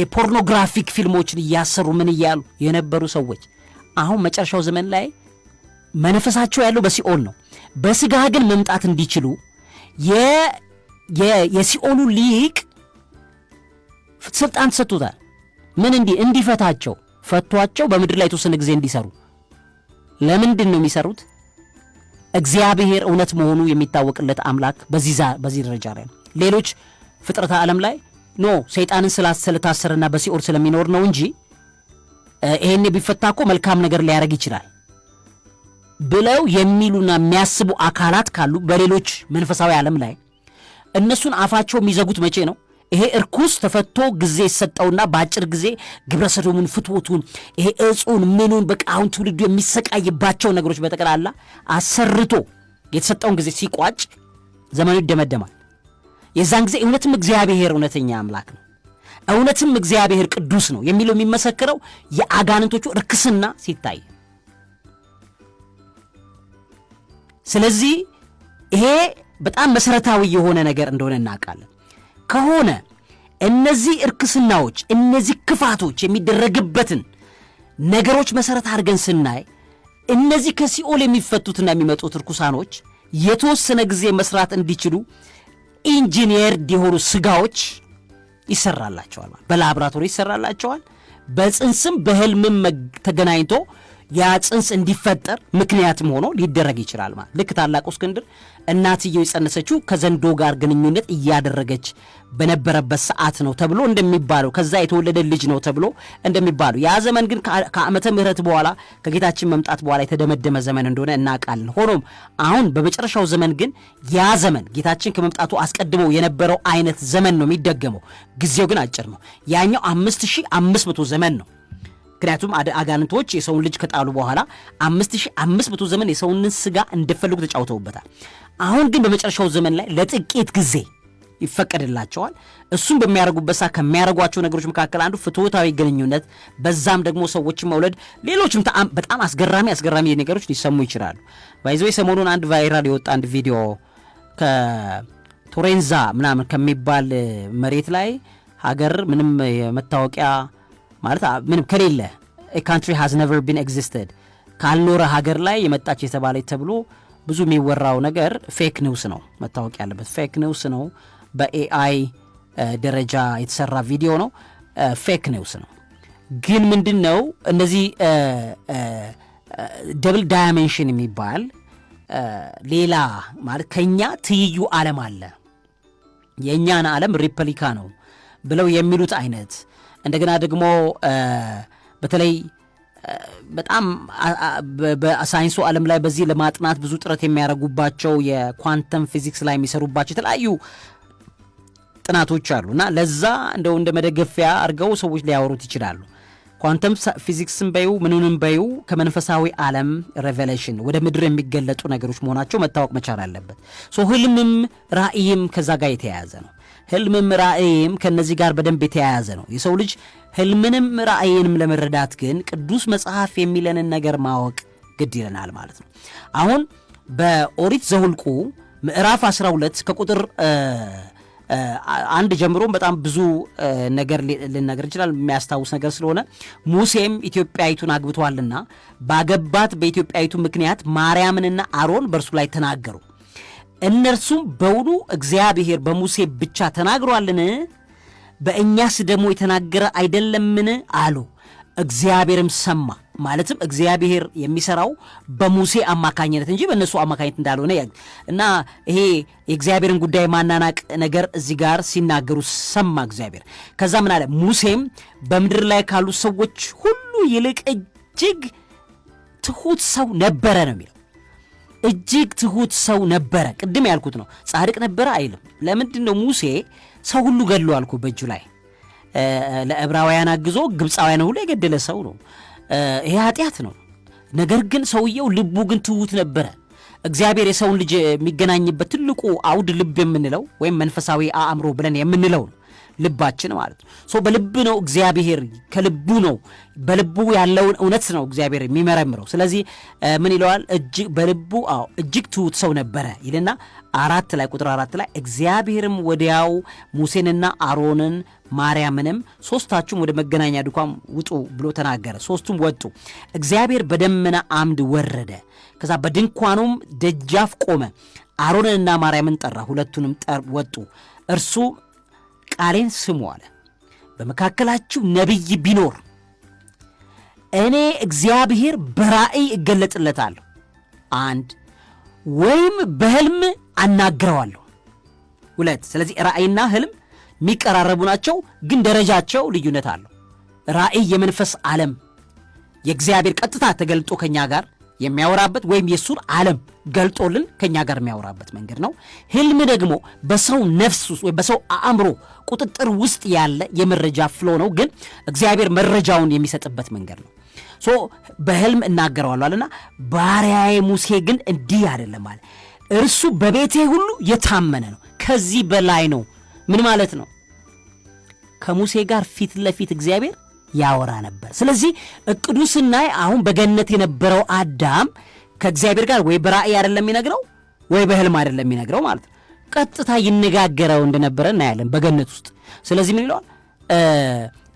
የፖርኖግራፊክ ፊልሞችን እያሰሩ ምን እያሉ የነበሩ ሰዎች አሁን መጨረሻው ዘመን ላይ መንፈሳቸው ያለው በሲኦል ነው። በስጋ ግን መምጣት እንዲችሉ የሲኦሉ ሊቅ ስልጣን ተሰጥቶታል። ምን እንዲፈታቸው ፈቷቸው በምድር ላይ የተወሰነ ጊዜ እንዲሰሩ። ለምንድን ነው የሚሰሩት? እግዚአብሔር እውነት መሆኑ የሚታወቅለት አምላክ በዚህ ደረጃ ላይ ነው። ሌሎች ፍጥረተ ዓለም ላይ ሰይጣንን ስለታሰረና በሲኦል ስለሚኖር ነው እንጂ ይሄን ቢፈታ እኮ መልካም ነገር ሊያደርግ ይችላል ብለው የሚሉና የሚያስቡ አካላት ካሉ በሌሎች መንፈሳዊ ዓለም ላይ እነሱን አፋቸው የሚዘጉት መቼ ነው? ይሄ እርኩስ ተፈቶ ጊዜ ይሰጠውና በአጭር ጊዜ ግብረ ሰዶሙን፣ ፍትወቱን፣ ይሄ እጹን ምኑን በቃ አሁን ትውልዱ የሚሰቃይባቸው ነገሮች በጠቅላላ አሰርቶ የተሰጠውን ጊዜ ሲቋጭ ዘመኑ ይደመደማል። የዛን ጊዜ እውነትም እግዚአብሔር እውነተኛ አምላክ ነው፣ እውነትም እግዚአብሔር ቅዱስ ነው የሚለው የሚመሰክረው የአጋንንቶቹ ርክስና ሲታይ። ስለዚህ ይሄ በጣም መሰረታዊ የሆነ ነገር እንደሆነ እናውቃለን። ከሆነ እነዚህ እርክስናዎች እነዚህ ክፋቶች የሚደረግበትን ነገሮች መሰረት አድርገን ስናይ እነዚህ ከሲኦል የሚፈቱትና የሚመጡት ርኩሳኖች የተወሰነ ጊዜ መስራት እንዲችሉ ኢንጂኒየር የሆኑ ስጋዎች ይሰራላቸዋል። በላቦራቶሪ ይሰራላቸዋል። በጽንስም በህልምም ተገናኝቶ ያ ጽንስ እንዲፈጠር ምክንያትም ሆኖ ሊደረግ ይችላል። ማለት ልክ ታላቁ እስክንድር እናትየው የጸነሰችው ከዘንዶ ጋር ግንኙነት እያደረገች በነበረበት ሰዓት ነው ተብሎ እንደሚባለው ከዛ የተወለደ ልጅ ነው ተብሎ እንደሚባለው ያ ዘመን ግን ከዓመተ ምህረት በኋላ ከጌታችን መምጣት በኋላ የተደመደመ ዘመን እንደሆነ እናውቃለን። ሆኖም አሁን በመጨረሻው ዘመን ግን ያ ዘመን ጌታችን ከመምጣቱ አስቀድሞ የነበረው አይነት ዘመን ነው የሚደገመው። ጊዜው ግን አጭር ነው። ያኛው 5500 ዘመን ነው። ምክንያቱም አጋንንቶች የሰውን ልጅ ከጣሉ በኋላ 5500 ዘመን የሰውን ስጋ እንደፈለጉ ተጫውተውበታል። አሁን ግን በመጨረሻው ዘመን ላይ ለጥቂት ጊዜ ይፈቀድላቸዋል። እሱም በሚያደርጉበት ሰዓት ከሚያደርጓቸው ነገሮች መካከል አንዱ ፍትወታዊ ግንኙነት፣ በዛም ደግሞ ሰዎችን መውለድ፣ ሌሎችም በጣም አስገራሚ ነገሮች ሊሰሙ ይችላሉ። ባይዘው ሰሞኑን አንድ ቫይራል የወጣ አንድ ቪዲዮ ከቶሬንዛ ምናምን ከሚባል መሬት ላይ ሀገር ምንም የመታወቂያ ማለት ምንም ከሌለ ካንትሪ ሃዝ ነቨር ቢን ኤግዚስተድ ካልኖረ ሀገር ላይ የመጣች የተባለች ተብሎ ብዙ የሚወራው ነገር ፌክ ኒውስ ነው። መታወቅ ያለበት ፌክ ኒውስ ነው። በኤአይ ደረጃ የተሰራ ቪዲዮ ነው። ፌክ ኒውስ ነው። ግን ምንድን ነው እነዚህ ደብል ዳይሜንሽን የሚባል ሌላ ማለት ከኛ ትይዩ ዓለም አለ፣ የእኛን ዓለም ሪፕሊካ ነው ብለው የሚሉት አይነት እንደገና ደግሞ በተለይ በጣም በሳይንሱ ዓለም ላይ በዚህ ለማጥናት ብዙ ጥረት የሚያደርጉባቸው የኳንተም ፊዚክስ ላይ የሚሰሩባቸው የተለያዩ ጥናቶች አሉና ለዛ እንደው እንደ መደገፊያ አድርገው ሰዎች ሊያወሩት ይችላሉ። ኳንተም ፊዚክስን በዩ ምንንም በዩ ከመንፈሳዊ ዓለም ሬቨሌሽን ወደ ምድር የሚገለጡ ነገሮች መሆናቸው መታወቅ መቻል አለበት። ህልምም ራእይም ከዛ ጋር የተያያዘ ነው። ህልምም ራእይም ከነዚህ ጋር በደንብ የተያያዘ ነው። የሰው ልጅ ህልምንም ራእይንም ለመረዳት ግን ቅዱስ መጽሐፍ የሚለንን ነገር ማወቅ ግድ ይለናል ማለት ነው። አሁን በኦሪት ዘኍልቍ ምዕራፍ 12 ከቁጥር 1 ጀምሮ በጣም ብዙ ነገር ልነገር ይችላል የሚያስታውስ ነገር ስለሆነ ሙሴም ኢትዮጵያዊቱን አግብቷልና ባገባት በኢትዮጵያዊቱ ምክንያት ማርያምንና አሮን በእርሱ ላይ ተናገሩ። እነርሱም በውኑ እግዚአብሔር በሙሴ ብቻ ተናግሯልን? በእኛስ ደግሞ የተናገረ አይደለምን አሉ። እግዚአብሔርም ሰማ። ማለትም እግዚአብሔር የሚሰራው በሙሴ አማካኝነት እንጂ በእነሱ አማካኝነት እንዳልሆነ እና ይሄ የእግዚአብሔርን ጉዳይ ማናናቅ ነገር እዚህ ጋር ሲናገሩ ሰማ እግዚአብሔር። ከዛ ምን አለ? ሙሴም በምድር ላይ ካሉ ሰዎች ሁሉ ይልቅ እጅግ ትሁት ሰው ነበረ ነው የሚለው። እጅግ ትሁት ሰው ነበረ። ቅድም ያልኩት ነው። ጻድቅ ነበረ አይልም። ለምንድን ነው? ሙሴ ሰው ሁሉ ገድሏል እኮ በእጁ ላይ ለዕብራውያን አግዞ ግብፃውያን ሁሉ የገደለ ሰው ነው። ይሄ ኃጢአት ነው። ነገር ግን ሰውየው ልቡ ግን ትሁት ነበረ። እግዚአብሔር የሰውን ልጅ የሚገናኝበት ትልቁ አውድ ልብ የምንለው ወይም መንፈሳዊ አእምሮ ብለን የምንለው ነው፣ ልባችን ማለት ነው። በልብ ነው እግዚአብሔር፣ ከልቡ ነው፣ በልቡ ያለውን እውነት ነው እግዚአብሔር የሚመረምረው። ስለዚህ ምን ይለዋል? በልቡ እጅግ ትሁት ሰው ነበረ ይልና ቁጥር 4 ላይ እግዚአብሔርም ወዲያው ሙሴንና አሮንን ማርያምንም ሦስታችሁም ወደ መገናኛ ድንኳን ውጡ ብሎ ተናገረ። ሦስቱም ወጡ። እግዚአብሔር በደመና አምድ ወረደ፣ ከዛ በድንኳኑም ደጃፍ ቆመ። አሮንንና ማርያምን ጠራ፣ ሁለቱንም ወጡ። እርሱ ቃሌን ስሙ አለ፣ በመካከላችሁ ነቢይ ቢኖር እኔ እግዚአብሔር በራእይ እገለጥለታለሁ፣ ወይም በሕልም አናግረዋለሁ። 2 ስለዚህ ራእይና ሕልም የሚቀራረቡ ናቸው፣ ግን ደረጃቸው ልዩነት አለው። ራእይ የመንፈስ ዓለም የእግዚአብሔር ቀጥታ ተገልጦ ከኛ ጋር የሚያወራበት ወይም የሱን ዓለም ገልጦልን ከኛ ጋር የሚያወራበት መንገድ ነው። ሕልም ደግሞ በሰው ነፍስ ውስጥ ወይ በሰው አእምሮ ቁጥጥር ውስጥ ያለ የመረጃ ፍሎ ነው፣ ግን እግዚአብሔር መረጃውን የሚሰጥበት መንገድ ነው። በሕልም እናገረዋለሁ አለና ባሪያዬ ሙሴ ግን እንዲህ አይደለም አለ። እርሱ በቤቴ ሁሉ የታመነ ነው። ከዚህ በላይ ነው። ምን ማለት ነው? ከሙሴ ጋር ፊት ለፊት እግዚአብሔር ያወራ ነበር። ስለዚህ እቅዱ ስናይ አሁን በገነት የነበረው አዳም ከእግዚአብሔር ጋር ወይ በራእይ አይደለም የሚነግረው ወይ በሕልም አይደለም የሚነግረው ማለት ነው። ቀጥታ ይነጋገረው እንደነበረ እናያለን በገነት ውስጥ። ስለዚህ ምን ይለዋል?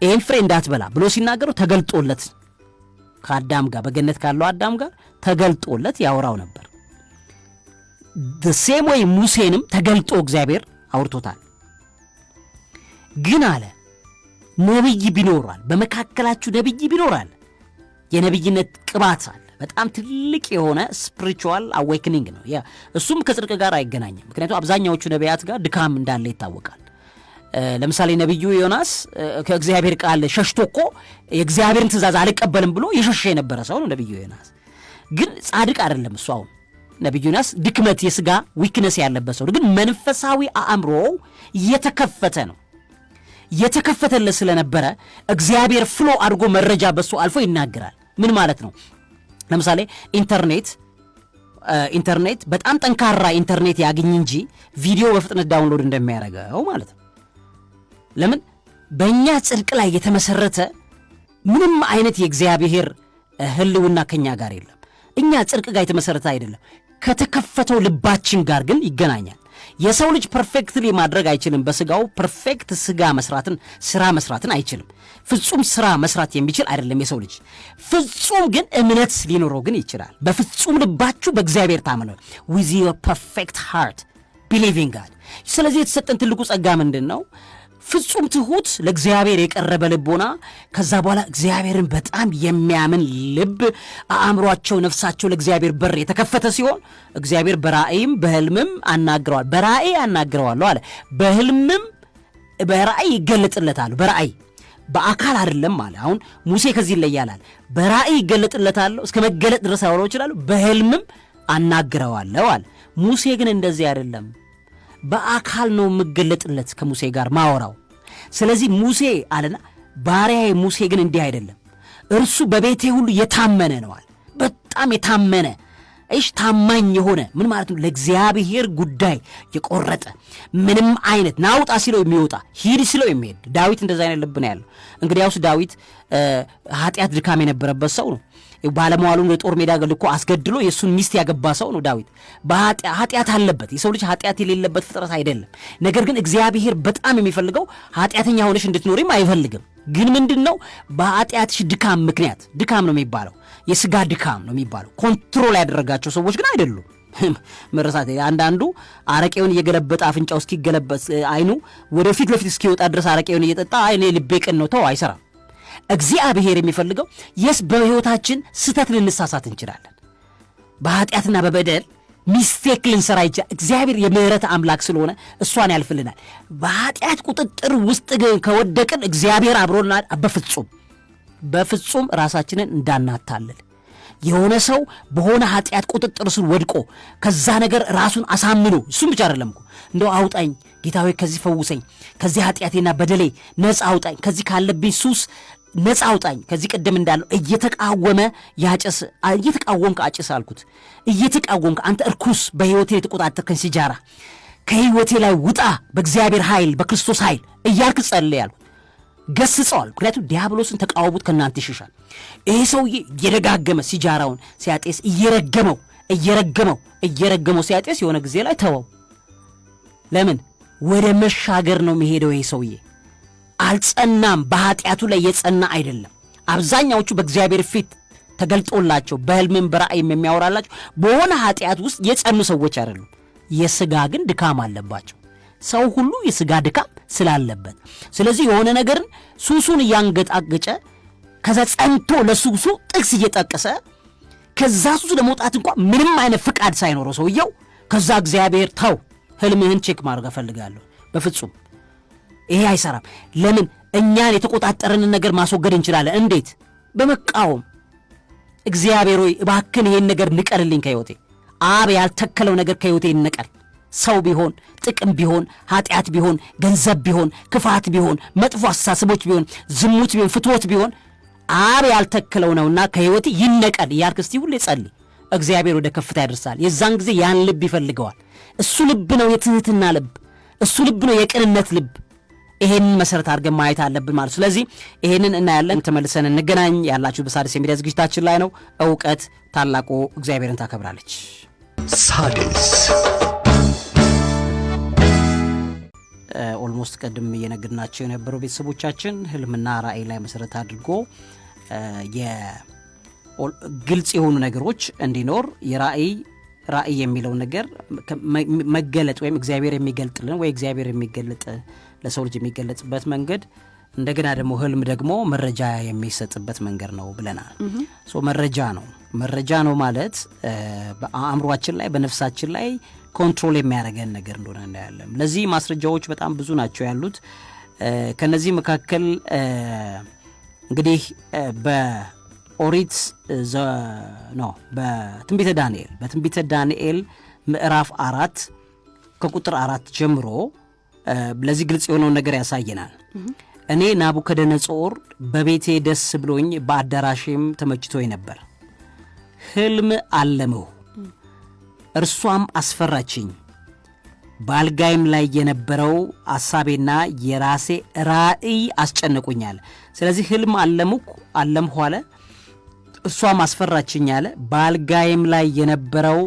ይህን ፍሬ እንዳትበላ ብሎ ሲናገረው ተገልጦለት ከአዳም ጋር በገነት ካለው አዳም ጋር ተገልጦለት ያወራው ነበር። ሴም ወይ ሙሴንም ተገልጦ እግዚአብሔር አውርቶታል። ግን አለ ነቢይ ቢኖራል፣ በመካከላችሁ ነቢይ ቢኖራል። የነቢይነት ቅባት አለ። በጣም ትልቅ የሆነ ስፒሪቹዋል አዌክኒንግ ነው። እሱም ከጽድቅ ጋር አይገናኝም። ምክንያቱም አብዛኛዎቹ ነቢያት ጋር ድካም እንዳለ ይታወቃል። ለምሳሌ ነቢዩ ዮናስ ከእግዚአብሔር ቃል ሸሽቶ እኮ የእግዚአብሔርን ትእዛዝ አልቀበልም ብሎ የሸሸ የነበረ ሰው ነው ነቢዩ ዮናስ። ግን ጻድቅ አይደለም እሱ። አሁን ነቢዩ ዮናስ ድክመት፣ የሥጋ ዊክነስ ያለበት ሰው፣ ግን መንፈሳዊ አእምሮ እየተከፈተ ነው። የተከፈተለት ስለነበረ እግዚአብሔር ፍሎ አድርጎ መረጃ በሱ አልፎ ይናገራል። ምን ማለት ነው? ለምሳሌ ኢንተርኔት በጣም ጠንካራ ኢንተርኔት ያግኝ እንጂ ቪዲዮ በፍጥነት ዳውንሎድ እንደሚያደርገው ማለት ነው። ለምን? በእኛ ጽድቅ ላይ የተመሰረተ ምንም አይነት የእግዚአብሔር ህልውና ከኛ ጋር የለም። እኛ ጽድቅ ጋር የተመሰረተ አይደለም፣ ከተከፈተው ልባችን ጋር ግን ይገናኛል። የሰው ልጅ ፐርፌክትሊ ማድረግ አይችልም። በስጋው ፐርፌክት ስራ መስራትን አይችልም። ፍጹም ስራ መስራት የሚችል አይደለም የሰው ልጅ። ፍጹም ግን እምነት ሊኖረው ግን ይችላል። በፍጹም ልባችሁ በእግዚአብሔር ታመኑ፣ with your perfect heart believing God። ስለዚህ የተሰጠን ትልቁ ጸጋ ምንድን ነው? ፍጹም ትሁት፣ ለእግዚአብሔር የቀረበ ልቦና፣ ከዛ በኋላ እግዚአብሔርን በጣም የሚያምን ልብ፣ አእምሯቸው፣ ነፍሳቸው ለእግዚአብሔር በር የተከፈተ ሲሆን እግዚአብሔር በራእይም በሕልምም አናግረዋል። በራእይ አናግረዋለሁ አለ፣ በሕልምም በራእይ ይገለጥለታል። በራእይ በአካል አይደለም አለ። አሁን ሙሴ ከዚህ ይለያላል። በራእይ ይገለጥለታለሁ፣ እስከ መገለጥ ድረስ ያወራው ይችላል። በሕልምም አናግረዋለሁ አለ። ሙሴ ግን እንደዚህ አይደለም። በአካል ነው የምገለጥለት ከሙሴ ጋር ማወራው። ስለዚህ ሙሴ አለና ባሪያዬ ሙሴ ግን እንዲህ አይደለም፣ እርሱ በቤቴ ሁሉ የታመነ ነዋል። በጣም የታመነ ታማኝ የሆነ ምን ማለት ነው? ለእግዚአብሔር ጉዳይ የቆረጠ ምንም አይነት ናውጣ ሲለው የሚወጣ ሂድ ሲለው የሚሄድ። ዳዊት እንደዛ አይነት ልብ ነው ያለው። እንግዲያውስ ዳዊት ኃጢአት ድካም የነበረበት ሰው ነው። ባለመዋሉን የጦር ሜዳ ልኮ አስገድሎ የእሱን ሚስት ያገባ ሰው ነው ዳዊት። ኃጢአት አለበት። የሰው ልጅ ኃጢአት የሌለበት ፍጥረት አይደለም። ነገር ግን እግዚአብሔር በጣም የሚፈልገው ኃጢአተኛ ሆነሽ እንድትኖሪም አይፈልግም። ግን ምንድን ነው? በኃጢአትሽ ድካም ምክንያት፣ ድካም ነው የሚባለው፣ የስጋ ድካም ነው የሚባለው። ኮንትሮል ያደረጋቸው ሰዎች ግን አይደሉም። መረሳት አንዳንዱ አረቄውን እየገለበጠ አፍንጫው እስኪገለበጥ አይኑ ወደፊት ለፊት እስኪወጣ ድረስ አረቄውን እየጠጣ አይኔ ልቤ ቅን ነው ተው፣ አይሰራም። እግዚአብሔር የሚፈልገው በሕይወታችን ስተት ልንሳሳት እንችላለን። በኃጢአትና በበደል ሚስቴክ ልንሰራ ይችላል። እግዚአብሔር የምህረት አምላክ ስለሆነ እሷን ያልፍልናል። በኃጢአት ቁጥጥር ውስጥ ግን ከወደቅን እግዚአብሔር አብሮና በፍጹም ራሳችንን እንዳናታልል። የሆነ ሰው በሆነ ኃጢአት ቁጥጥር ስር ወድቆ ከዛ ነገር ራሱን አሳምኖ እሱም ብቻ አይደለም እኮ እንደው አውጣኝ ጌታዊ ከዚህ ፈውሰኝ፣ ከዚህ ኃጢአቴና በደሌ ነፃ አውጣኝ፣ ከዚህ ካለብኝ ሱስ ነፃ አውጣኝ። ከዚህ ቀደም እንዳለው እየተቃወመ ያጨስ እየተቃወምክ አጭስ አልኩት። እየተቃወምክ አንተ እርኩስ በሕይወቴ የተቆጣጠርከኝ ሲጃራ ከሕይወቴ ላይ ውጣ በእግዚአብሔር ኃይል በክርስቶስ ኃይል እያልክ ጸልይ አልኩት። ገስጸዋል። ምክንያቱም ዲያብሎስን ተቃወሙት ከእናንተ ይሸሻል። ይሄ ሰውዬ እየደጋገመ ሲጃራውን ሲያጤስ እየረገመው ሲያጤስ የሆነ ጊዜ ላይ ተወው። ለምን? ወደ መሻገር ነው የሚሄደው። ይሄ ሰውዬ አልጸናም። በኃጢአቱ ላይ የጸና አይደለም። አብዛኛዎቹ በእግዚአብሔር ፊት ተገልጦላቸው በሕልምም በራእይም የሚያወራላቸው በሆነ ኃጢአት ውስጥ የጸኑ ሰዎች አይደሉም። የሥጋ ግን ድካም አለባቸው። ሰው ሁሉ የሥጋ ድካም ስላለበት፣ ስለዚህ የሆነ ነገርን ሱሱን እያንገጣገጨ ከዛ ጸንቶ ለሱሱ ጥቅስ እየጠቀሰ ከዛ ሱሱ ለመውጣት እንኳን ምንም አይነት ፍቃድ ሳይኖረው ሰውየው ከዛ እግዚአብሔር ተው ሕልምህን ቼክ ማድረግ እፈልጋለሁ። በፍጹም ይሄ አይሰራም። ለምን? እኛን የተቆጣጠረንን ነገር ማስወገድ እንችላለን። እንዴት? በመቃወም እግዚአብሔር ሆይ እባክን ይሄን ነገር ንቀልልኝ ከሕይወቴ። አብ ያልተከለው ነገር ከሕይወቴ ይነቀል። ሰው ቢሆን፣ ጥቅም ቢሆን፣ ኃጢአት ቢሆን፣ ገንዘብ ቢሆን፣ ክፋት ቢሆን፣ መጥፎ አስተሳሰቦች ቢሆን፣ ዝሙት ቢሆን፣ ፍትወት ቢሆን አብ ያልተከለው ነውና ከሕይወቴ ይነቀል እያልክ እስቲ ሁሌ ጸልይ። እግዚአብሔር ወደ ከፍታ ያደርሳል። የዛን ጊዜ ያን ልብ ይፈልገዋል። እሱ ልብ ነው የትህትና ልብ፣ እሱ ልብ ነው የቅንነት ልብ። ይሄንን መሰረት አድርገን ማየት አለብን ማለት። ስለዚህ ይሄንን እናያለን። ተመልሰን እንገናኝ። ያላችሁ በሣድስ የሚዲያ ዝግጅታችን ላይ ነው። ዕውቀት ታላቁ እግዚአብሔርን ታከብራለች። ሣድስ ኦልሞስት ቀድም እየነገርናቸው የነበሩ ቤተሰቦቻችን ሕልምና ራእይ ላይ መሰረት አድርጎ ግልጽ የሆኑ ነገሮች እንዲኖር ራእይ የሚለው ነገር መገለጥ ወይም እግዚአብሔር የሚገልጥልን ወይ እግዚአብሔር የሚገልጥ ለሰው ልጅ የሚገለጽበት መንገድ፣ እንደገና ደግሞ ሕልም ደግሞ መረጃ የሚሰጥበት መንገድ ነው ብለናል። መረጃ ነው ማለት በአእምሯችን ላይ በነፍሳችን ላይ ኮንትሮል የሚያደርገን ነገር እንደሆነ እናያለን። ለዚህ ማስረጃዎች በጣም ብዙ ናቸው ያሉት። ከነዚህ መካከል እንግዲህ በኦሪት በትንቢተ ዳንኤል ምዕራፍ 4 ከቁጥር 4 ጀምሮ ለዚህ ግልጽ የሆነውን ነገር ያሳየናል። እኔ ናቡከደነጾር በቤቴ ደስ ብሎኝ በአዳራሼም ተመችቶኝ ነበር። ሕልም አለምሁ፣ እርሷም አስፈራችኝ። በአልጋይም ላይ የነበረው አሳቤና የራሴ ራእይ አስጨነቁኛል። ስለዚህ ሕልም አለምሁ አለ፣ እርሷም አስፈራችኝ አለ። በአልጋይም ላይ የነበረው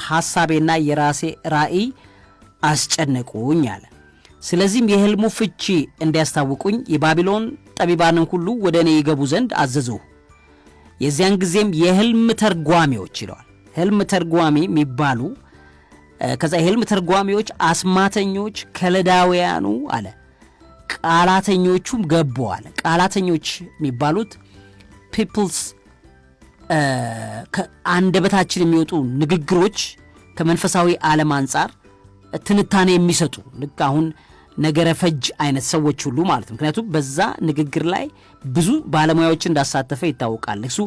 ሐሳቤና የራሴ ራእይ አስጨነቁኝ አለ። ስለዚህም የሕልሙ ፍቺ እንዲያስታውቁኝ የባቢሎን ጠቢባንን ሁሉ ወደ እኔ ይገቡ ዘንድ አዘዝሁ። የዚያን ጊዜም የሕልም ተርጓሚዎች ይለዋል። ሕልም ተርጓሚ የሚባሉ ከዛ የሕልም ተርጓሚዎች፣ አስማተኞች፣ ከለዳውያኑ አለ ቃላተኞቹም ገቡ አለ። ቃላተኞች የሚባሉት ፒፕልስ ከአንደበታችን የሚወጡ ንግግሮች ከመንፈሳዊ ዓለም አንጻር ትንታኔ የሚሰጡ ልክ አሁን ነገረ ፈጅ አይነት ሰዎች ሁሉ ማለት ነው። ምክንያቱም በዛ ንግግር ላይ ብዙ ባለሙያዎችን እንዳሳተፈ ይታወቃል። እሱ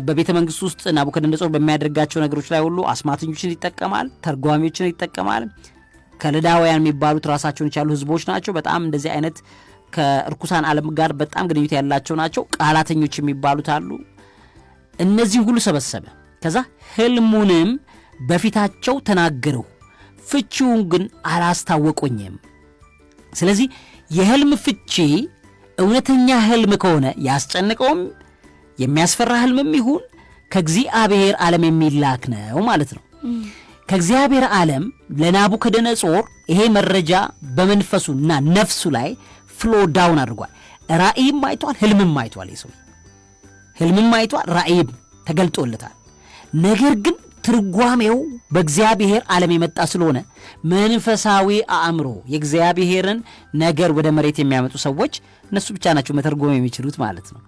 በቤተ መንግስት ውስጥ ናቡከደነጾር በሚያደርጋቸው ነገሮች ላይ ሁሉ አስማተኞችን ይጠቀማል፣ ተርጓሚዎችን ይጠቀማል። ከለዳውያን የሚባሉት ራሳቸውን የቻሉ ህዝቦች ናቸው። በጣም እንደዚህ አይነት ከእርኩሳን ዓለም ጋር በጣም ግንኙነት ያላቸው ናቸው። ቃላተኞች የሚባሉት አሉ። እነዚህን ሁሉ ሰበሰበ። ከዛ ሕልሙንም በፊታቸው ተናገረው፣ ፍቺውን ግን አላስታወቁኝም። ስለዚህ የሕልም ፍቺ እውነተኛ ሕልም ከሆነ ያስጨንቀውም የሚያስፈራ ሕልምም ይሁን ከእግዚአብሔር ዓለም የሚላክ ነው ማለት ነው። ከእግዚአብሔር ዓለም ለናቡከደነጾር ይሄ መረጃ በመንፈሱና ነፍሱ ላይ ፍሎ ዳውን አድርጓል። ራእይም አይቷል፣ ሕልምም አይቷል። የሰው ሕልምም አይቷል፣ ራእይም ተገልጦለታል። ነገር ግን ትርጓሜው በእግዚአብሔር ዓለም የመጣ ስለሆነ መንፈሳዊ አእምሮ የእግዚአብሔርን ነገር ወደ መሬት የሚያመጡ ሰዎች እነሱ ብቻ ናቸው መተርጎም የሚችሉት ማለት ነው።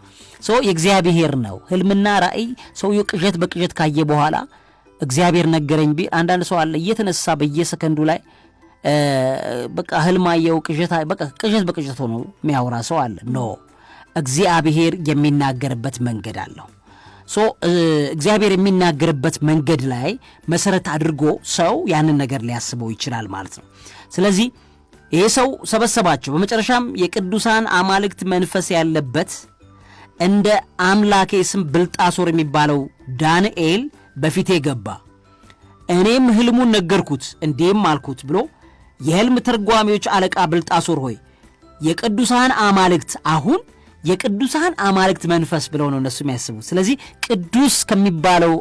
የእግዚአብሔር ነው። ሕልምና ራእይ ሰውየው ቅዠት በቅዠት ካየ በኋላ እግዚአብሔር ነገረኝ ቢል አንዳንድ ሰው አለ እየተነሳ በየሰከንዱ ላይ በቃ ሕልማየው ቅዠት በቅዠት ሆኖ የሚያወራ ሰው አለ። ኖ እግዚአብሔር የሚናገርበት መንገድ አለው። እግዚአብሔር የሚናገርበት መንገድ ላይ መሰረት አድርጎ ሰው ያንን ነገር ሊያስበው ይችላል ማለት ነው። ስለዚህ ይሄ ሰው ሰበሰባቸው። በመጨረሻም የቅዱሳን አማልክት መንፈስ ያለበት እንደ አምላኬ ስም ብልጣሶር የሚባለው ዳንኤል በፊቴ ገባ። እኔም ህልሙን ነገርኩት፣ እንዲህም አልኩት ብሎ የህልም ተርጓሚዎች አለቃ ብልጣሶር ሆይ የቅዱሳን አማልክት አሁን የቅዱሳን አማልክት መንፈስ ብለው ነው እነሱ የሚያስቡት። ስለዚህ ቅዱስ ከሚባለው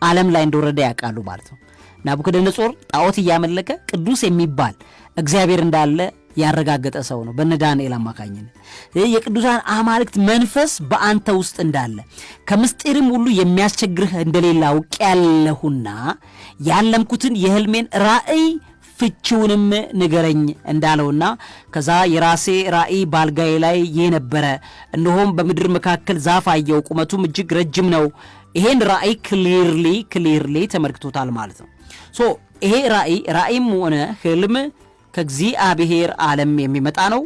ዓለም ላይ እንደወረደ ያውቃሉ ማለት ነው። ናቡከደነጾር ጣዖት እያመለከ ቅዱስ የሚባል እግዚአብሔር እንዳለ ያረጋገጠ ሰው ነው በነ ዳንኤል አማካኝነት። የቅዱሳን አማልክት መንፈስ በአንተ ውስጥ እንዳለ ከምስጢርም ሁሉ የሚያስቸግርህ እንደሌላ አውቄአለሁና ያለምኩትን የህልሜን ራእይ ፍቺውንም ንገረኝ እንዳለውና ከዛ የራሴ ራእይ ባልጋዬ ላይ የነበረ እነሆም በምድር መካከል ዛፍ አየው፣ ቁመቱም እጅግ ረጅም ነው። ይሄን ራእይ ክሊርሊ ተመልክቶታል ማለት ነው። ሶ ይሄ ራእይም ሆነ ህልም ከእግዚአብሔር ዓለም የሚመጣ ነው።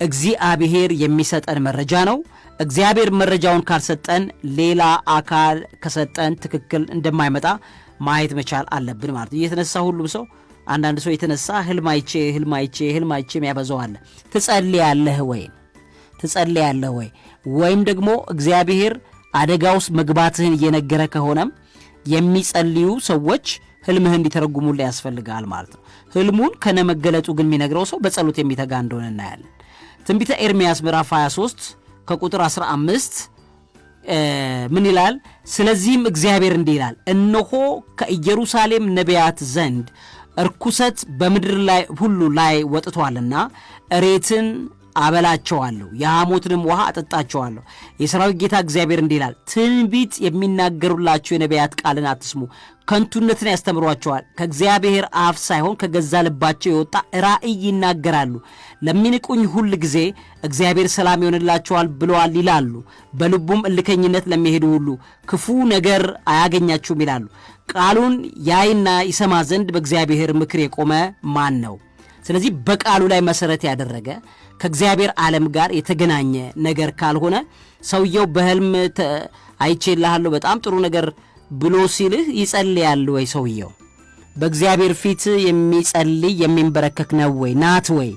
እግዚአብሔር የሚሰጠን መረጃ ነው። እግዚአብሔር መረጃውን ካልሰጠን ሌላ አካል ከሰጠን ትክክል እንደማይመጣ ማየት መቻል አለብን ማለት ነው። እየተነሳ ሁሉም ሰው አንዳንድ ሰው የተነሳ ህልም አይቼ የሚያበዛው አለ። ትጸልያለህ ወይ ወይም ደግሞ እግዚአብሔር አደጋ ውስጥ መግባትህን እየነገረ ከሆነም የሚጸልዩ ሰዎች ህልምህን እንዲተረጉሙልህ ያስፈልጋል ማለት ነው። ህልሙን ከነመገለጡ ግን የሚነግረው ሰው በጸሎት የሚተጋ እንደሆነ እናያለን። ትንቢተ ኤርምያስ ምዕራፍ 23 ከቁጥር 15 ምን ይላል? ስለዚህም እግዚአብሔር እንዲህ ይላል፣ እነሆ ከኢየሩሳሌም ነቢያት ዘንድ እርኩሰት በምድር ላይ ሁሉ ላይ ወጥቷልና እሬትን አበላቸዋለሁ፣ የሐሞትንም ውሃ አጠጣቸዋለሁ። የሰራዊት ጌታ እግዚአብሔር እንዲህ ይላል፣ ትንቢት የሚናገሩላችሁ የነቢያት ቃልን አትስሙ፣ ከንቱነትን ያስተምሯቸዋል። ከእግዚአብሔር አፍ ሳይሆን ከገዛ ልባቸው የወጣ ራእይ ይናገራሉ። ለሚንቁኝ ሁል ጊዜ እግዚአብሔር ሰላም ይሆንላቸዋል ብለዋል ይላሉ። በልቡም እልከኝነት ለሚሄዱ ሁሉ ክፉ ነገር አያገኛችሁም ይላሉ። ቃሉን ያይና ይሰማ ዘንድ በእግዚአብሔር ምክር የቆመ ማን ነው? ስለዚህ በቃሉ ላይ መሰረት ያደረገ ከእግዚአብሔር ዓለም ጋር የተገናኘ ነገር ካልሆነ ሰውየው በህልም አይቼልሃለሁ በጣም ጥሩ ነገር ብሎ ሲልህ ይጸልያል ወይ? ሰውየው በእግዚአብሔር ፊት የሚጸልይ የሚንበረከክ ነው ወይ ናት ወይ?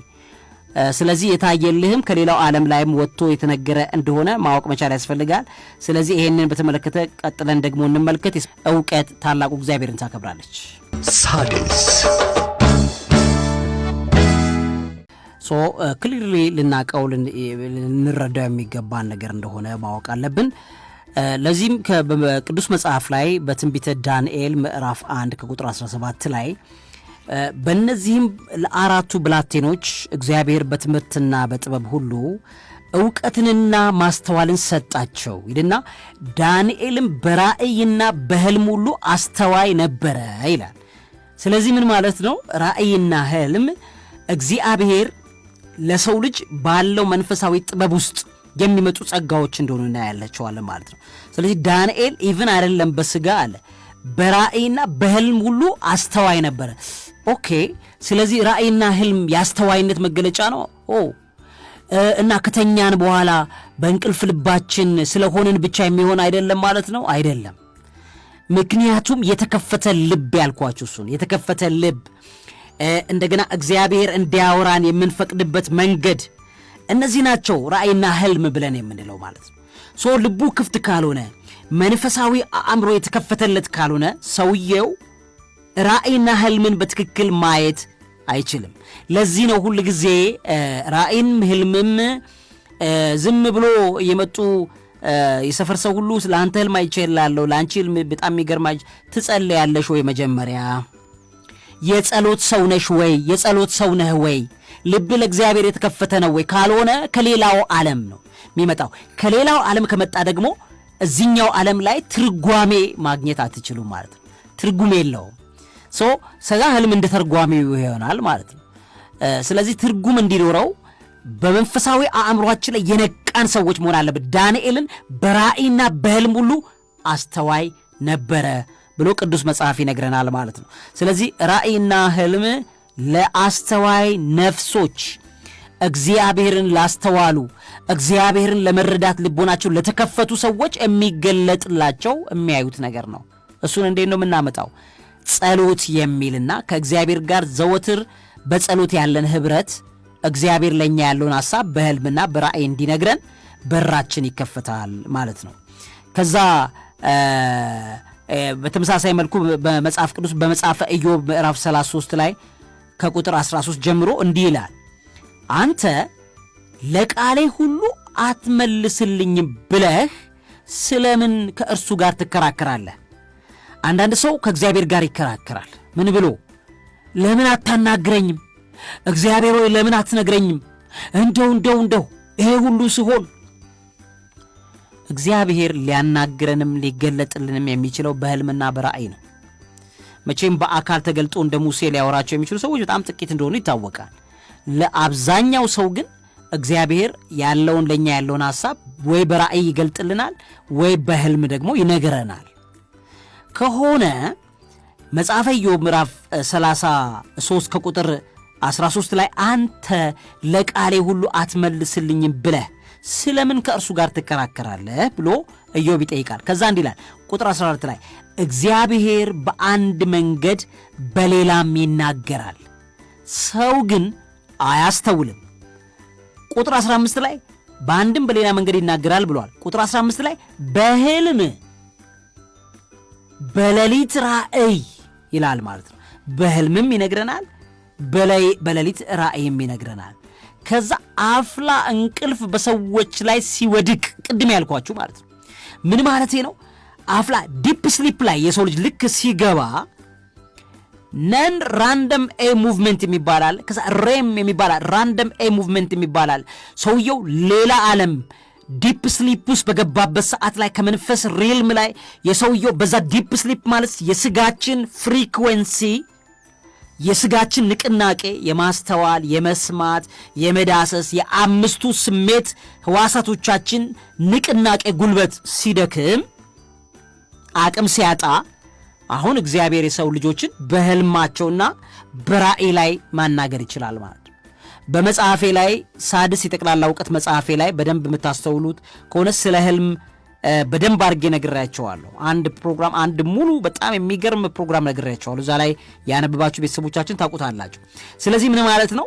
ስለዚህ የታየልህም ከሌላው ዓለም ላይም ወጥቶ የተነገረ እንደሆነ ማወቅ መቻል ያስፈልጋል። ስለዚህ ይሄንን በተመለከተ ቀጥለን ደግሞ እንመልከት። ዕውቀት ታላቁ እግዚአብሔርን ታከብራለች። ሳድስ ክሊርሊ ልናቀው ልንረዳው የሚገባን ነገር እንደሆነ ማወቅ አለብን። ለዚህም በቅዱስ መጽሐፍ ላይ በትንቢተ ዳንኤል ምዕራፍ 1 ከቁጥር 17 ላይ በእነዚህም ለአራቱ ብላቴኖች እግዚአብሔር በትምህርትና በጥበብ ሁሉ ዕውቀትንና ማስተዋልን ሰጣቸው ይልና ዳንኤልም በራእይና በህልም ሁሉ አስተዋይ ነበረ ይላል። ስለዚህ ምን ማለት ነው? ራእይና ህልም እግዚአብሔር ለሰው ልጅ ባለው መንፈሳዊ ጥበብ ውስጥ የሚመጡ ጸጋዎች እንደሆኑ እናያላቸዋለን ማለት ነው። ስለዚህ ዳንኤል ኢቭን አይደለም በስጋ አለ በራእይና በህልም ሁሉ አስተዋይ ነበረ። ኦኬ፣ ስለዚህ ራእይና ህልም ያስተዋይነት መገለጫ ነው። እና ከተኛን በኋላ በእንቅልፍ ልባችን ስለሆንን ብቻ የሚሆን አይደለም ማለት ነው። አይደለም። ምክንያቱም የተከፈተ ልብ ያልኳችሁ እሱን የተከፈተ ልብ እንደገና እግዚአብሔር እንዲያወራን የምንፈቅድበት መንገድ እነዚህ ናቸው ራእይና ህልም ብለን የምንለው ማለት ነው። ልቡ ክፍት ካልሆነ መንፈሳዊ አእምሮ የተከፈተለት ካልሆነ ሰውየው ራእይና ህልምን በትክክል ማየት አይችልም። ለዚህ ነው ሁሉ ጊዜ ራእይም ህልምም ዝም ብሎ የመጡ የሰፈር ሰው ሁሉ ለአንተ ህልም አይቼልሃለሁ፣ ለአንቺ ህልም በጣም የሚገርማሽ ትጸልያለሽ ወይ? መጀመሪያ የጸሎት ሰው ነሽ ወይ? የጸሎት ሰው ነህ ወይ? ልብ ለእግዚአብሔር የተከፈተ ነው ወይ? ካልሆነ ከሌላው ዓለም ነው የሚመጣው። ከሌላው ዓለም ከመጣ ደግሞ እዚህኛው ዓለም ላይ ትርጓሜ ማግኘት አትችሉም ማለት ነው። ትርጉም የለውም። ሰጋ ህልም እንደ ተርጓሚው ይሆናል ማለት ነው። ስለዚህ ትርጉም እንዲኖረው በመንፈሳዊ አእምሮአችን ላይ የነቃን ሰዎች መሆን አለበት። ዳንኤልን በራእይና በህልም ሁሉ አስተዋይ ነበረ ብሎ ቅዱስ መጽሐፍ ይነግረናል ማለት ነው። ስለዚህ ራእይና ህልም ለአስተዋይ ነፍሶች፣ እግዚአብሔርን ላስተዋሉ፣ እግዚአብሔርን ለመረዳት ልቦናቸው ለተከፈቱ ሰዎች የሚገለጥላቸው የሚያዩት ነገር ነው። እሱን እንዴት ነው የምናመጣው? ጸሎት የሚልና ከእግዚአብሔር ጋር ዘወትር በጸሎት ያለን ህብረት እግዚአብሔር ለኛ ያለውን ሐሳብ በህልምና በራእይ እንዲነግረን በራችን ይከፈታል ማለት ነው። ከዛ በተመሳሳይ መልኩ በመጽሐፍ ቅዱስ በመጽሐፈ ኢዮብ ምዕራፍ 33 ላይ ከቁጥር 13 ጀምሮ እንዲህ ይላል፣ አንተ ለቃሌ ሁሉ አትመልስልኝም ብለህ ስለምን ከእርሱ ጋር ትከራከራለህ? አንዳንድ ሰው ከእግዚአብሔር ጋር ይከራከራል። ምን ብሎ? ለምን አታናግረኝም? እግዚአብሔር ሆይ ለምን አትነግረኝም? እንደው ይሄ ሁሉ ሲሆን እግዚአብሔር ሊያናግረንም ሊገለጥልንም የሚችለው በህልምና በራእይ ነው። መቼም በአካል ተገልጦ እንደ ሙሴ ሊያወራቸው የሚችሉ ሰዎች በጣም ጥቂት እንደሆኑ ይታወቃል። ለአብዛኛው ሰው ግን እግዚአብሔር ያለውን ለኛ ያለውን ሐሳብ ወይ በራእይ ይገልጥልናል ወይ በህልም ደግሞ ይነግረናል። ከሆነ መጽሐፈ ኢዮብ ምዕራፍ 33 ከቁጥር 13 ላይ አንተ ለቃሌ ሁሉ አትመልስልኝም ብለህ ስለምን ከእርሱ ጋር ትከራከራለህ ብሎ ኢዮብ ይጠይቃል። ከዛ እንዲህ ይላል ቁጥር 14 ላይ እግዚአብሔር በአንድ መንገድ በሌላም ይናገራል፣ ሰው ግን አያስተውልም። ቁጥር 15 ላይ በአንድም በሌላ መንገድ ይናገራል ብሏል። ቁጥር 15 ላይ በህልም በሌሊት ራእይ ይላል ማለት ነው። በህልምም ይነግረናል፣ በሌሊት ራእይም ይነግረናል። ከዛ አፍላ እንቅልፍ በሰዎች ላይ ሲወድቅ ቅድም ያልኳችሁ ማለት ነው። ምን ማለት ነው? አፍላ ዲፕ ስሊፕ ላይ የሰው ልጅ ልክ ሲገባ ነን ራንደም ኤ ሙቭመንት የሚባላል። ከዛ ሬም የሚባላል ራንደም ኤ ሙቭመንት የሚባላል። ሰውየው ሌላ ዓለም ዲፕ ስሊፕ ውስጥ በገባበት ሰዓት ላይ ከመንፈስ ሪልም ላይ የሰውየው በዛ ዲፕ ስሊፕ ማለት የስጋችን ፍሪኩዌንሲ የስጋችን ንቅናቄ የማስተዋል፣ የመስማት፣ የመዳሰስ የአምስቱ ስሜት ህዋሳቶቻችን ንቅናቄ ጉልበት ሲደክም አቅም ሲያጣ አሁን እግዚአብሔር የሰው ልጆችን በህልማቸውና በራእይ ላይ ማናገር ይችላል ማለት ነው። በመጽሐፌ ላይ ሳድስ የጠቅላላ እውቀት መጽሐፌ ላይ በደንብ የምታስተውሉት ከሆነ ስለ ህልም በደንብ አድርጌ ነግሬያቸዋለሁ። አንድ ሙሉ በጣም የሚገርም ፕሮግራም ነግሬያቸዋለሁ። እዛ ላይ ያነብባችሁ ቤተሰቦቻችን ታውቁታላችሁ። ስለዚህ ምን ማለት ነው?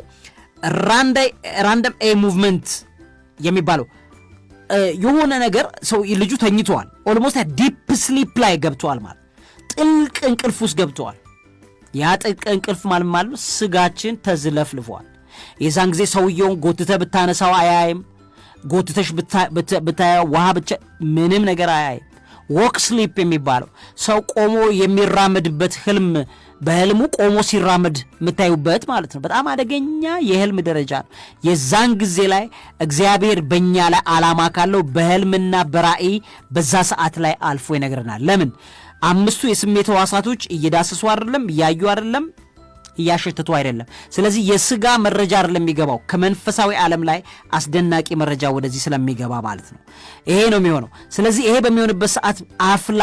ራንደም ኤ ሙቭመንት የሚባለው የሆነ ነገር ሰው ልጁ ተኝቷል፣ ኦልሞስት ዲፕ ስሊፕ ላይ ገብቷል ማለት ጥልቅ እንቅልፍ ውስጥ ገብቷል። ያ ጥልቅ እንቅልፍ ማለት ስጋችን ተዝለፍልፏል። የዛን ጊዜ ሰውየውን ጎትተህ ብታነሳው አያይም፣ ጎትተሽ ብታየው ውሃ ብቻ ምንም ነገር አያይም። ዎክ ስሊፕ የሚባለው ሰው ቆሞ የሚራመድበት ህልም፣ በህልሙ ቆሞ ሲራመድ የምታዩበት ማለት ነው። በጣም አደገኛ የህልም ደረጃ ነው። የዛን ጊዜ ላይ እግዚአብሔር በእኛ ላይ ዓላማ ካለው በህልምና በራእይ በዛ ሰዓት ላይ አልፎ ይነግረናል። ለምን? አምስቱ የስሜት ህዋሳቶች እየዳሰሱ አይደለም፣ እያዩ አይደለም፣ እያሸተቱ አይደለም። ስለዚህ የስጋ መረጃ አይደለም የሚገባው፣ ከመንፈሳዊ ዓለም ላይ አስደናቂ መረጃ ወደዚህ ስለሚገባ ማለት ነው። ይሄ ነው የሚሆነው። ስለዚህ ይሄ በሚሆንበት ሰዓት አፍላ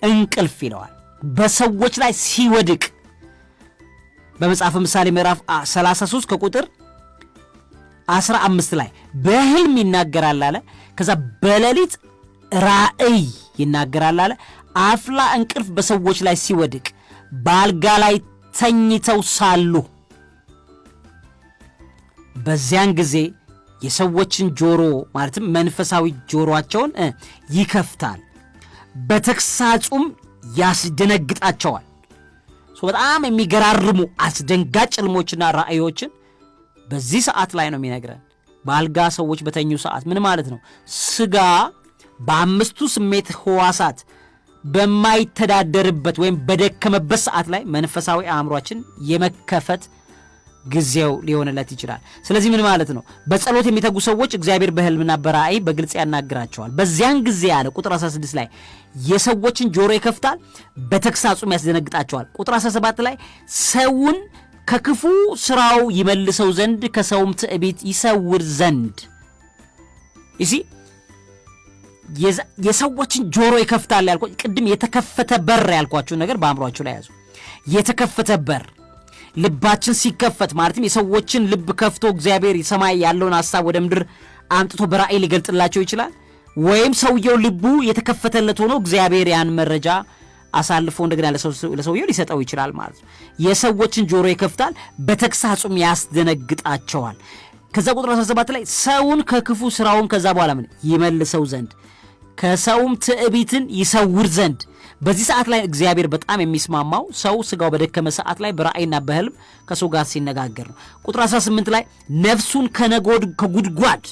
እንቅልፍ ይለዋል በሰዎች ላይ ሲወድቅ በመጽሐፈ ምሳሌ ምዕራፍ 33 ከቁጥር 15 ላይ በህልም ይናገራል አለ። ከዛ በሌሊት ራእይ ይናገራል አለ። አፍላ እንቅልፍ በሰዎች ላይ ሲወድቅ በአልጋ ላይ ተኝተው ሳሉ በዚያን ጊዜ የሰዎችን ጆሮ ማለትም መንፈሳዊ ጆሮአቸውን ይከፍታል፣ በተግሳጹም ያስደነግጣቸዋል። በጣም የሚገራርሙ አስደንጋጭ ህልሞችና ራእዮችን በዚህ ሰዓት ላይ ነው የሚነግረን። በአልጋ ሰዎች በተኙ ሰዓት ምን ማለት ነው? ስጋ በአምስቱ ስሜት ህዋሳት በማይተዳደርበት ወይም በደከመበት ሰዓት ላይ መንፈሳዊ አእምሯችን የመከፈት ጊዜው ሊሆንለት ይችላል። ስለዚህ ምን ማለት ነው? በጸሎት የሚተጉ ሰዎች እግዚአብሔር በህልምና በራእይ በግልጽ ያናግራቸዋል። በዚያን ጊዜ ያለ ቁጥር 16 ላይ የሰዎችን ጆሮ ይከፍታል፣ በተግሳጹም ያስደነግጣቸዋል። ቁጥር 17 ላይ ሰውን ከክፉ ስራው ይመልሰው ዘንድ ከሰውም ትዕቢት ይሰውር ዘንድ የሰዎችን ጆሮ ይከፍታል ያልኳችሁ ቅድም የተከፈተ በር ያልኳችሁ ነገር በአእምሯችሁ ላይ ያዙ። የተከፈተ በር ልባችን ሲከፈት ማለትም የሰዎችን ልብ ከፍቶ እግዚአብሔር የሰማይ ያለውን ሐሳብ ወደ ምድር አምጥቶ በራእይ ሊገልጥላቸው ይችላል። ወይም ሰውየው ልቡ የተከፈተለት ሆኖ እግዚአብሔር ያን መረጃ አሳልፎ እንደገና ለሰውየው ሊሰጠው ይችላል ማለት ነው። የሰዎችን ጆሮ ይከፍታል፣ በተግሳጹም ያስደነግጣቸዋል። ከዛ ቁጥር 17 ላይ ሰውን ከክፉ ስራውን ከዛ በኋላ ምን ይመልሰው ዘንድ ከሰውም ትዕቢትን ይሰውር ዘንድ። በዚህ ሰዓት ላይ እግዚአብሔር በጣም የሚስማማው ሰው ስጋው በደከመ ሰዓት ላይ በራእይና በህልም ከሰው ጋር ሲነጋገር ነው። ቁጥር 18 ላይ ነፍሱን ከጉድጓድ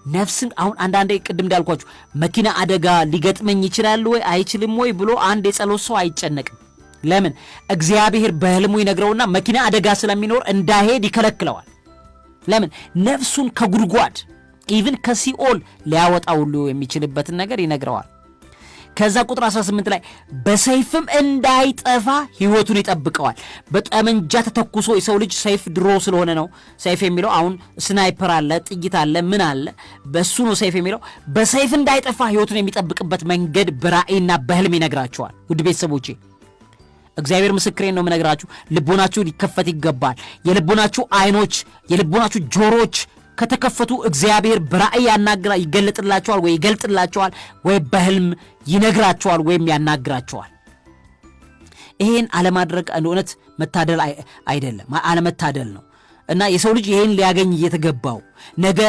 ነፍስን አሁን አንዳንዴ ቅድም እንዳልኳችሁ መኪና አደጋ ሊገጥመኝ ይችላል ወይ አይችልም ወይ ብሎ አንድ የጸሎት ሰው አይጨነቅም። ለምን? እግዚአብሔር በህልሙ ይነግረውና መኪና አደጋ ስለሚኖር እንዳይሄድ ይከለክለዋል። ለምን? ነፍሱን ከጉድጓድ ኢቭን ከሲኦል ሊያወጣ ሁሉ የሚችልበትን ነገር ይነግረዋል። ከዛ ቁጥር 18 ላይ በሰይፍም እንዳይጠፋ ህይወቱን ይጠብቀዋል። በጠመንጃ ተተኩሶ የሰው ልጅ ሰይፍ ድሮ ስለሆነ ነው ሰይፍ የሚለው። አሁን ስናይፐር አለ፣ ጥይት አለ፣ ምን አለ፣ በሱ ነው ሰይፍ የሚለው። በሰይፍ እንዳይጠፋ ህይወቱን የሚጠብቅበት መንገድ በራእይና በህልም ይነግራቸዋል። ውድ ቤተሰቦቼ እግዚአብሔር ምስክሬን ነው የምነግራችሁ። ልቦናችሁ ሊከፈት ይገባል። የልቦናችሁ አይኖች፣ የልቦናችሁ ጆሮች ከተከፈቱ እግዚአብሔር በራእይ ይገለጥላቸዋል ወይ ይገልጥላቸዋል ወይ በህልም ይነግራቸዋል ወይም ያናግራቸዋል። ይሄን አለማድረግ እውነት መታደል አይደለም፣ አለመታደል ነው። እና የሰው ልጅ ይሄን ሊያገኝ እየተገባው ነገ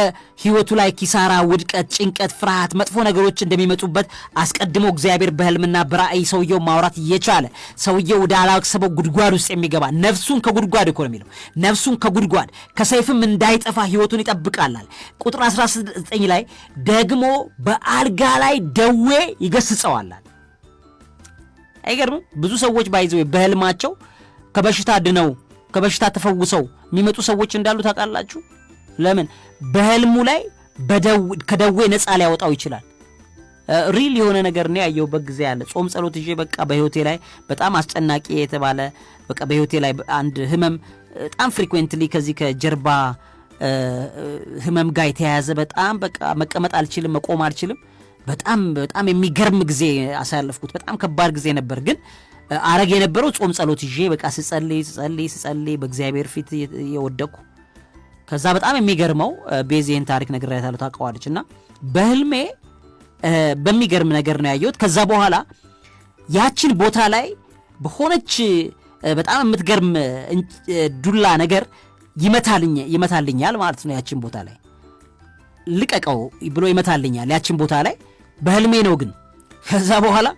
ህይወቱ ላይ ኪሳራ፣ ውድቀት፣ ጭንቀት፣ ፍርሃት፣ መጥፎ ነገሮች እንደሚመጡበት አስቀድሞ እግዚአብሔር በህልምና በራእይ ሰውየው ማውራት እየቻለ ሰውየው ወደ አላሰበው ጉድጓድ ውስጥ የሚገባ ነፍሱን ከጉድጓድ እኮ ነው የሚለው። ነፍሱን ከጉድጓድ ከሰይፍም እንዳይጠፋ ህይወቱን ይጠብቃላል። ቁጥር 19 ላይ ደግሞ በአልጋ ላይ ደዌ ይገስጸዋላል። አይገርምም? ብዙ ሰዎች ባይዘው በህልማቸው ከበሽታ ድነው ከበሽታ ተፈውሰው የሚመጡ ሰዎች እንዳሉ ታውቃላችሁ። ለምን? በህልሙ ላይ ከደዌ ነፃ ሊያወጣው ይችላል። ሪል የሆነ ነገር ነው ያየሁበት ጊዜ አለ። ጾም ጸሎት ይዤ በቃ በህይወቴ ላይ በጣም አስጨናቂ የተባለ በቃ በህይወቴ ላይ አንድ ህመም በጣም ፍሪኩዌንትሊ ከዚህ ከጀርባ ህመም ጋር የተያያዘ በጣም በቃ መቀመጥ አልችልም፣ መቆም አልችልም። በጣም በጣም የሚገርም ጊዜ አሳለፍኩት። በጣም ከባድ ጊዜ ነበር። ግን አረግ የነበረው ጾም ጸሎት ይዤ በቃ ስጸልይ በእግዚአብሔር ፊት የወደኩ። ከዛ በጣም የሚገርመው ቤዚን ታሪክ ነግሬያታለሁ፣ ታውቀዋለች። እና በህልሜ በሚገርም ነገር ነው ያየሁት። ከዛ በኋላ ያችን ቦታ ላይ በሆነች በጣም የምትገርም ዱላ ነገር ይመታልኛል ማለት ነው። ያችን ቦታ ላይ ልቀቀው ብሎ ይመታልኛል ያችን ቦታ ላይ በህልሜ ነው። ግን ከዛ በኋላ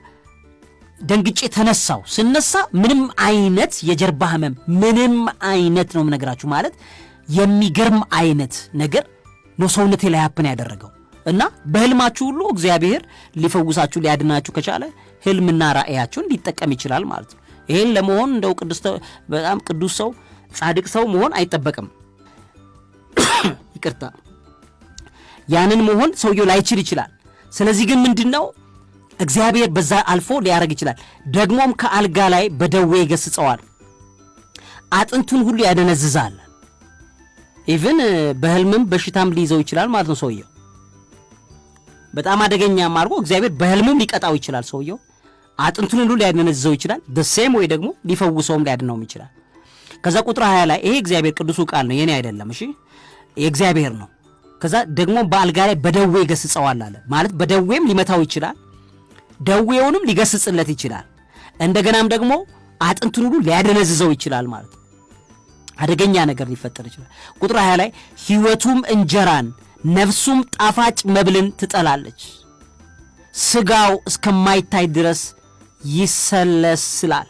ደንግጬ ተነሳው። ስነሳ ምንም አይነት የጀርባ ህመም ምንም አይነት ነው የምነግራችሁ፣ ማለት የሚገርም አይነት ነገር ነው ሰውነቴ ላይ ሀፕን ያደረገው። እና በህልማችሁ ሁሉ እግዚአብሔር ሊፈውሳችሁ ሊያድናችሁ ከቻለ ህልምና ራእያችሁን ሊጠቀም ይችላል ማለት ነው። ይሄን ለመሆን እንደው በጣም ቅዱስ ሰው ጻድቅ ሰው መሆን አይጠበቅም። ይቅርታ፣ ያንን መሆን ሰውየው ላይችል ይችላል። ስለዚህ ግን ምንድነው እግዚአብሔር በዛ አልፎ ሊያረግ ይችላል። ደግሞም ከአልጋ ላይ በደዌ ይገስጸዋል፣ አጥንቱን ሁሉ ያደነዝዛል። ኢቭን በህልምም በሽታም ሊይዘው ይችላል ማለት ነው። ሰውየው በጣም አደገኛም አድርጎ እግዚአብሔር በህልምም ሊቀጣው ይችላል። ሰውየው አጥንቱን ሁሉ ሊያደነዝዘው ይችላል። ደሴም ወይ ደግሞ ሊፈውሰውም ሊያድነውም ይችላል። ከዛ ቁጥር 20 ላይ ይሄ እግዚአብሔር ቅዱሱ ቃል ነው፣ የኔ አይደለም። እሺ የእግዚአብሔር ነው። ከዛ ደግሞ በአልጋ ላይ በደዌ ይገስጸዋል አለ ማለት በደዌም ሊመታው ይችላል፣ ደዌውንም ሊገስጽለት ይችላል። እንደገናም ደግሞ አጥንቱን ሁሉ ሊያደነዝዘው ይችላል ማለት አደገኛ ነገር ሊፈጠር ይችላል። ቁጥር 20 ላይ ሕይወቱም እንጀራን ነፍሱም ጣፋጭ መብልን ትጠላለች፣ ስጋው እስከማይታይ ድረስ ይሰለስላል፣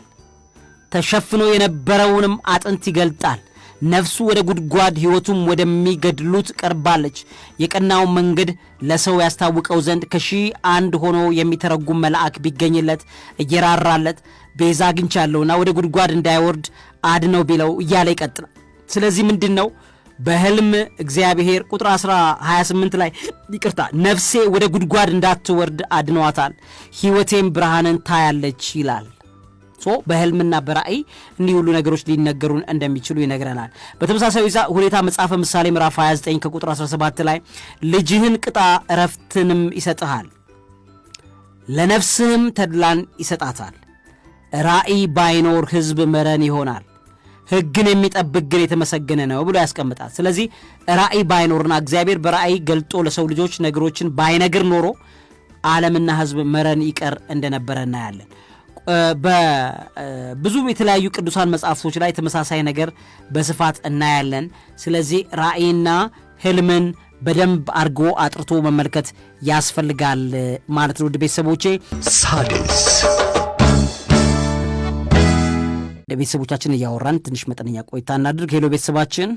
ተሸፍኖ የነበረውንም አጥንት ይገልጣል። ነፍሱ ወደ ጉድጓድ ሕይወቱም ወደሚገድሉት ቀርባለች። የቀናውን መንገድ ለሰው ያስታውቀው ዘንድ ከሺህ አንድ ሆኖ የሚተረጉም መልአክ ቢገኝለት እየራራለት ቤዛ አግኝቻለሁና ወደ ጉድጓድ እንዳይወርድ አድነው ቢለው እያለ ይቀጥላል። ስለዚህ ምንድን ነው በህልም እግዚአብሔር ቁጥር 28 ላይ ይቅርታ፣ ነፍሴ ወደ ጉድጓድ እንዳትወርድ አድነዋታል፣ ሕይወቴም ብርሃንን ታያለች ይላል። በህልምና በራእይ እንዲህ ሁሉ ነገሮች ሊነገሩን እንደሚችሉ ይነግረናል። በተመሳሳይ ሁኔታ መጽሐፈ ምሳሌ ምዕራፍ 29 ከቁጥር 17 ላይ ልጅህን ቅጣ እረፍትንም ይሰጥሃል፣ ለነፍስህም ተድላን ይሰጣታል። ራእይ ባይኖር ህዝብ መረን ይሆናል፣ ህግን የሚጠብቅ ግን የተመሰገነ ነው ብሎ ያስቀምጣል። ስለዚህ ራእይ ባይኖርና እግዚአብሔር በራእይ ገልጦ ለሰው ልጆች ነገሮችን ባይነግር ኖሮ ዓለምና ህዝብ መረን ይቀር እንደነበረ እናያለን። በብዙ የተለያዩ ቅዱሳን መጽሐፍቶች ላይ ተመሳሳይ ነገር በስፋት እናያለን። ስለዚህ ራእይና ህልምን በደንብ አድርጎ አጥርቶ መመልከት ያስፈልጋል ማለት ነው። ውድ ቤተሰቦቼ ሣድስ ለቤተሰቦቻችን እያወራን ትንሽ መጠነኛ ቆይታ እናድርግ። ሄሎ ቤተሰባችን።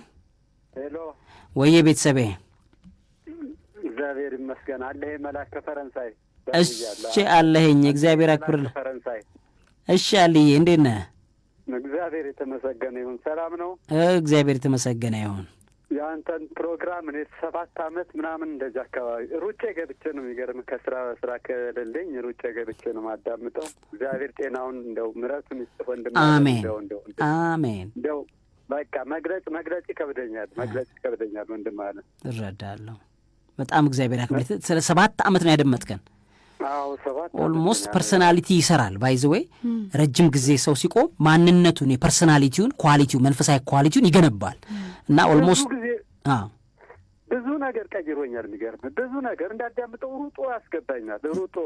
ሄሎ ወይዬ ቤተሰቤ። እግዚአብሔር ይመስገን። አለህ መላክ ከፈረንሳይ። እሺ አለህኝ። እግዚአብሔር ያክብርልህ። ፈረንሳይ። እሺ አልዬ እንዴት ነህ? እግዚአብሔር የተመሰገነ ይሁን። ሰላም ነው? እግዚአብሔር የተመሰገነ ይሁን። የአንተን ፕሮግራም እኔ 7 ዓመት ምናምን እንደዚህ አካባቢ ሩጬ ገብቼ ነው የሚገርምህ። ስራ ከሌለኝ ሩጬ ገብቼ ነው ማዳምጠው። እግዚአብሔር ጤናውን እንደው ምሕረቱን ይስጥ ወንድም። አሜን አሜን። እንደው በቃ መግለጽ ይከብደኛል ወንድም አለ። እረዳለሁ በጣም እግዚአብሔር ያክብርልህ። ስለ 7 ዓመት ነው ያደመጥከን። አዎ 7 ኦልሞስት ፐርሰናሊቲ ይሰራል። ባይዘዌይ ረጅም ጊዜ ሰው ሲቆም ማንነቱን የፐርሰናሊቲውን ኳሊቲው መንፈሳዊ ኳሊቲውን ይገነባል እና ኦልሞስት ብዙ ነገር ቀይሮኛል። የሚገርምህ ብዙ ነገር እንዳዳምጠው ሩጦ ያስገባኛል።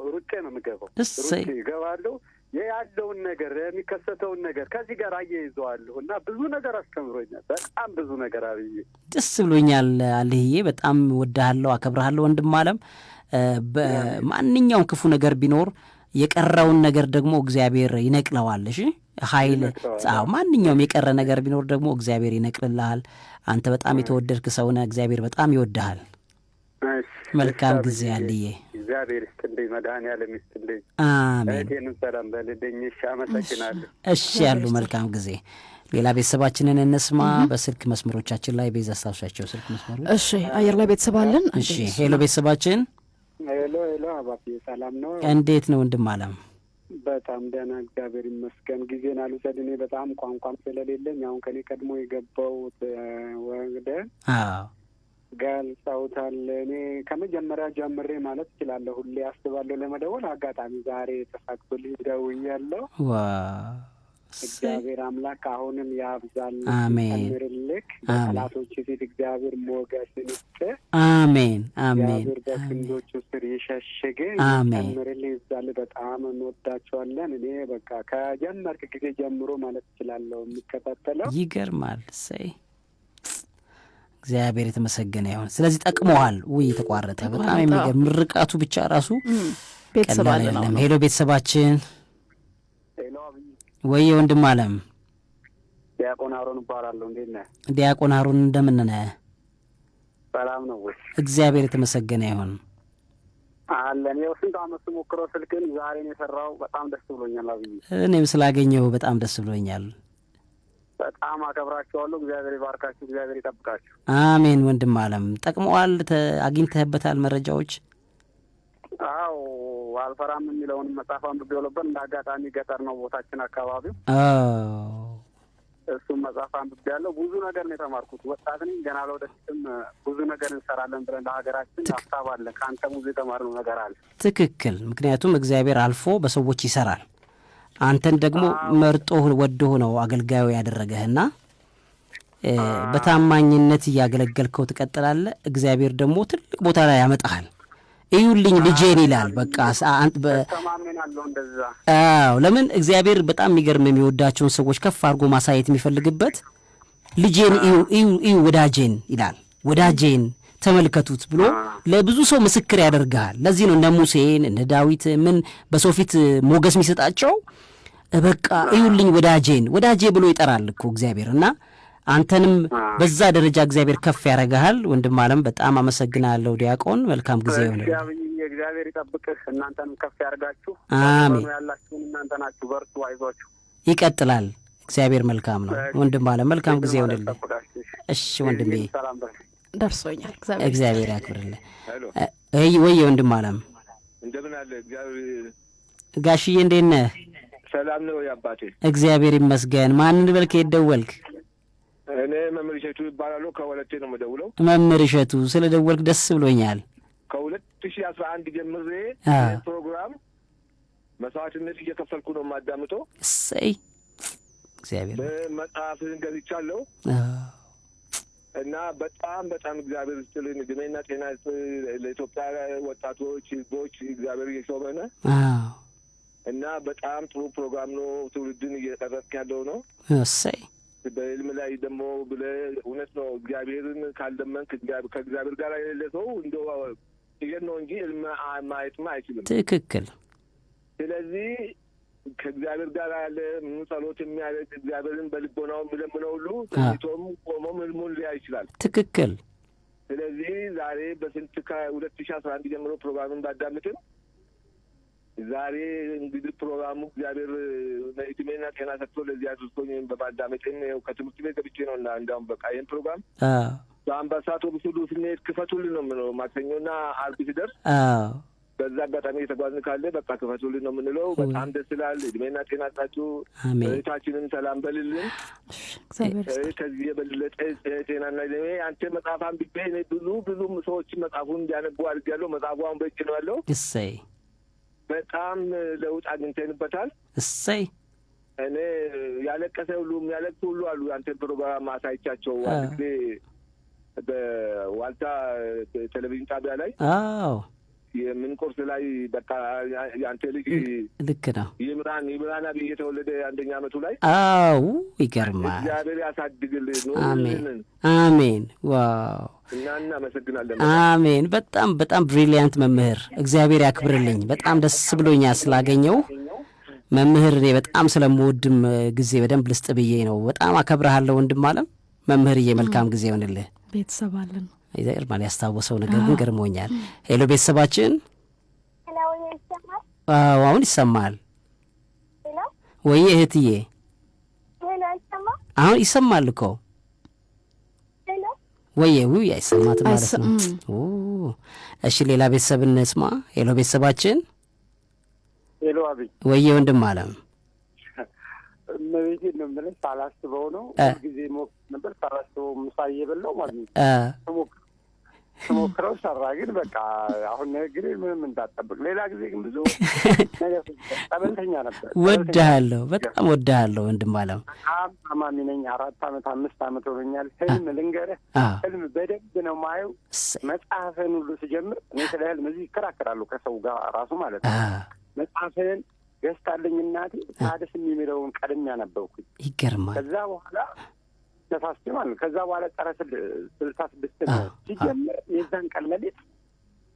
ሩጬ ነው የምገባው። ሩጬ እገባለሁ። ያለውን ነገር የሚከሰተውን ነገር ከዚህ ጋር አያይዘዋለሁ እና ብዙ ነገር አስተምሮኛል። በጣም ብዙ ነገር አብዬ ደስ ብሎኛል። አልህዬ በጣም ወድሃለሁ፣ አከብርሃለሁ ወንድም አለም። በማንኛውም ክፉ ነገር ቢኖር የቀረውን ነገር ደግሞ እግዚአብሔር ይነቅለዋል። እሺ ኃይል ማንኛውም የቀረ ነገር ቢኖር ደግሞ እግዚአብሔር ይነቅልልሃል። አንተ በጣም የተወደድክ ሰው ነህ። እግዚአብሔር በጣም ይወድሃል። መልካም ጊዜ አልዬ። እግዚአብሔር ይስጥልኝ፣ መድኃኒዓለም ይስጥልኝ። አሜን። እቴንም ሰላም በልልኝ። እሺ አመሰግናለሁ። እሺ ያሉ መልካም ጊዜ። ሌላ ቤተሰባችንን እንስማ። በስልክ መስመሮቻችን ላይ ቤዛ አስታውሻቸው ስልክ መስመሮች። እሺ አየር ላይ ቤተሰብ አለን። እሺ ሄሎ ቤተሰባችን። ሄሎ አባቴ ሰላም ነው? እንዴት ነው ወንድም አለም? በጣም ደህና እግዚአብሔር ይመስገን። ጊዜን አልውሰድ። እኔ በጣም ቋንቋም ስለሌለኝ አሁን ከኔ ቀድሞ የገባሁት ወደ ገልጸውታል። እኔ ከመጀመሪያ ጀምሬ ማለት እችላለሁ። ሁሌ አስባለሁ ለመደወል። አጋጣሚ ዛሬ ተሳክቶልኝ ደውያለሁ። እግዚአብሔር አምላክ አሁንም ያብዛል፣ ይጨምርልህ። በጠላቶች ፊት እግዚአብሔር ሞገስን ይስጥ። አሜን አሜን። እግዚአብሔር በክንዶቹ ስር ይሸሽግ፣ ይጨምርልህ፣ ይብዛልህ። በጣም እንወዳቸዋለን። እኔ በቃ ከጀመርክ ጊዜ ጀምሮ ማለት እችላለሁ የሚከታተለው። ይገርማል። እሰይ እግዚአብሔር የተመሰገነ ይሁን። ስለዚህ ጠቅመዋል። ውይ ተቋረጠ። በጣም የሚገርም ምርቃቱ ብቻ ራሱ ቤተሰብ አለ ነው። ሄሎ ቤተሰባችን። ወይ ወንድም አለም። ዲያቆን አሮን እባላለሁ። እንዴት ነህ? ዲያቆን አሮን እንደምን ነህ? ሰላም ነው ወይ? እግዚአብሔር የተመሰገነ ይሁን አለን። ያው ስንት ዓመት ሞክረው ስልክን ዛሬ ነው የሰራው። በጣም ደስ ብሎኛል አብይ። እኔም ስላገኘሁ በጣም ደስ ብሎኛል። በጣም አከብራችኋለሁ። እግዚአብሔር ይባርካችሁ፣ እግዚአብሔር ይጠብቃችሁ። አሜን። ወንድም አለም ጠቅመዋል። አግኝተህበታል መረጃዎች? አዎ አልፈራም የሚለውን መጽሐፍ አንብቤው ነበር። እንደ አጋጣሚ ገጠር ነው ቦታችን አካባቢው። እሱም መጽሐፍ አንብቤያለሁ። ብዙ ነገር ነው የተማርኩት። ወጣት ነኝ ገና፣ ለወደፊትም ብዙ ነገር እንሰራለን ብለን ለሀገራችን ሀሳብ አለ። ከአንተም ብዙ የተማርነው ነገር አለ። ትክክል። ምክንያቱም እግዚአብሔር አልፎ በሰዎች ይሰራል። አንተን ደግሞ መርጦ ወዶህ ነው አገልጋዩ ያደረገህና በታማኝነት እያገለገልከው ትቀጥላለህ። እግዚአብሔር ደግሞ ትልቅ ቦታ ላይ ያመጣሃል። እዩልኝ ልጄን ይላል። በቃ ተማመናለሁ እንደዛ። አዎ ለምን እግዚአብሔር በጣም የሚገርም የሚወዳቸውን ሰዎች ከፍ አድርጎ ማሳየት የሚፈልግበት ልጄን እዩ ወዳጄን ይላል። ወዳጄን ተመልከቱት ብሎ ለብዙ ሰው ምስክር ያደርጋል። ለዚህ ነው እነ ሙሴን እነ ዳዊት ምን በሰው ፊት ሞገስ የሚሰጣቸው። በቃ እዩልኝ ወዳጄ ብሎ ይጠራል እኮ እግዚአብሔር። እና አንተንም በዛ ደረጃ እግዚአብሔር ከፍ ያደርጋል። ወንድም አለም በጣም አመሰግናለሁ። ዲያቆን መልካም ጊዜ ይሁን። እግዚአብሔር ይጠብቅህ፣ እናንተንም ከፍ ያደርጋችሁ። አሜን። ያላችሁን እናንተ ናችሁ። በርቱ፣ አይዟችሁ። ይቀጥላል። እግዚአብሔር መልካም ነው። ወንድም አለም መልካም ጊዜ ይሁንልህ። እሺ ወንድሜ ደርሶኛል። እግዚአብሔር ያክብርልህ። ወይ ወንድም አለም እንደምን አለ? እግዚአብሔር ጋሽዬ እንዴት ነህ? ሰላም ነው አባቴ? እግዚአብሔር ይመስገን። ማንን በልክ የደወልክ? እኔ መምህር እሸቱ ይባላለሁ። ከወለቴ ነው የምደውለው። መምህር እሸቱ ስለ ደወልክ ደስ ብሎኛል። ከ2011 ጀምሬ ፕሮግራም መስዋዕትነት እየከፈልኩ ነው የማዳምጠው። እሰይ እግዚአብሔር መጽሐፍህን ገዝቻለሁ እና በጣም እግዚአብሔር ይስጥልኝ። እድሜና ጤና ለኢትዮጵያ ወጣቶች ህዝቦች እግዚአብሔር እየሾመነ እና በጣም ጥሩ ፕሮግራም ነው። ትውልድን እየቀረጽክ ያለው ነው። እሰይ በህልም ላይ ደግሞ ብለህ እውነት ነው። እግዚአብሔርን ካልደመንክ ከእግዚአብሔር ጋር የሌለ ሰው እንደው ይሄን ነው እንጂ ህልም ማየትም አይችልም። ትክክል። ስለዚህ ከእግዚአብሔር ጋር ያለ ጸሎት የሚያደርግ እግዚአብሔርን በልቦናው የሚለምነው ሁሉ ተኝቶም ቆሞም ህልሙን ሊያይ ይችላል። ትክክል። ስለዚህ ዛሬ በስንት ከ2011 ጀምሮ ፕሮግራምን ባዳምጥም ዛሬ እንግዲህ ፕሮግራሙ እግዚአብሔር እድሜና ጤና ሰጥቶ ለዚህ አድርሶኝ በማዳመጤን ከትምህርት ቤት ገብቼ ነው እና እንዲያውም በቃ ይህን ፕሮግራም በአምባሳቶ ብሱሉ ስንሄድ ክፈቱልን ነው የምንለው። ማክሰኞና አርብ ሲደርስ በዛ አጋጣሚ የተጓዝን ካለ በቃ ክፈቱልን ነው የምንለው። በጣም ደስ ይላል። እድሜና ጤና ሰጣችሁ። እህታችንን ሰላም በልልን። ከዚህ የበለጠ ጤናና እድሜ አንተ መጽሐፍ አንብቤ እኔ ብዙ ሰዎችን መጽሐፉን እንዲያነቡ አድርጌያለሁ። መጽሐፉ አሁን በእጅ ነው ያለው። እሰይ በጣም ለውጥ አግኝተንበታል። እሰይ እኔ ያለቀሰ ሁሉ የሚያለቅሱ ሁሉ አሉ። አንተን ፕሮግራም አሳይቻቸው አንድ ጊዜ በዋልታ ቴሌቪዥን ጣቢያ ላይ የምን ቁርስ ላይ በቃ የአንተ ልጅ ልክ ነው ይምራን አብይ የተወለደ 1ኛ ዓመቱ ላይ ይገርማል። እግዚአብሔር ያሳድግልን። አሜን። ዋው እናመሰግናለን። አሜን። በጣም በጣም ብሪሊያንት መምህር፣ እግዚአብሔር ያክብርልኝ። በጣም ደስ ብሎኛል ስላገኘው መምህር። እኔ በጣም ስለምወድም ጊዜ በደንብ ልስጥ ብዬ ነው። በጣም አከብርሃለሁ ወንድም አለም። መምህርዬ መልካም ጊዜ ይሆንልህ። ቤተሰብ አለን ይዘርማል። ያስታወሰው ነገር ግን ገርሞኛል። ሄሎ ቤተሰባችን፣ አሁን ይሰማል ወይ እህትዬ? አሁን ይሰማል እኮ ወይ አይሰማት ማለት ነው። እሺ ሌላ ቤተሰብ እንስማ። ሄሎ ቤተሰባችን። ሄሎ አብይ ወይ ወንድም አለም እመቤቴ ነው የምልህ። ሳላስበው ነው ጊዜ ሞክ ነበር ሳላስበው ምሳ እየበላሁ ማለት ነው ስሞክረው ሰራ። ግን በቃ አሁን ግን ምንም እንዳጠብቅ ሌላ ጊዜ ግን ብዙ ነገር ጠበልተኛ ነበር። ወድሃለሁ፣ በጣም ወድሃለሁ ወንድም አለም። በጣም ታማሚ ነኝ። 4 ዓመት 5 ዓመት ሆኖኛል። ህልም ልንገርህ፣ ህልም በደንብ ነው ማየው። መጽሐፍን ሁሉ ስጀምር እኔ ስለ ህልም እዚህ ይከራከራሉ ከሰው ጋር ራሱ ማለት ነው። መጽሐፍን ገዝታለኝ እናቴ ታደስ የሚለውን ቀድሜ ያነበብኩኝ። ይገርማል። ከዛ በኋላ ተሳስቼ ማለት ነው። ከዛ በኋላ ጸረ 66 ነው ሲጀምር የዛን ቀን ሌሊት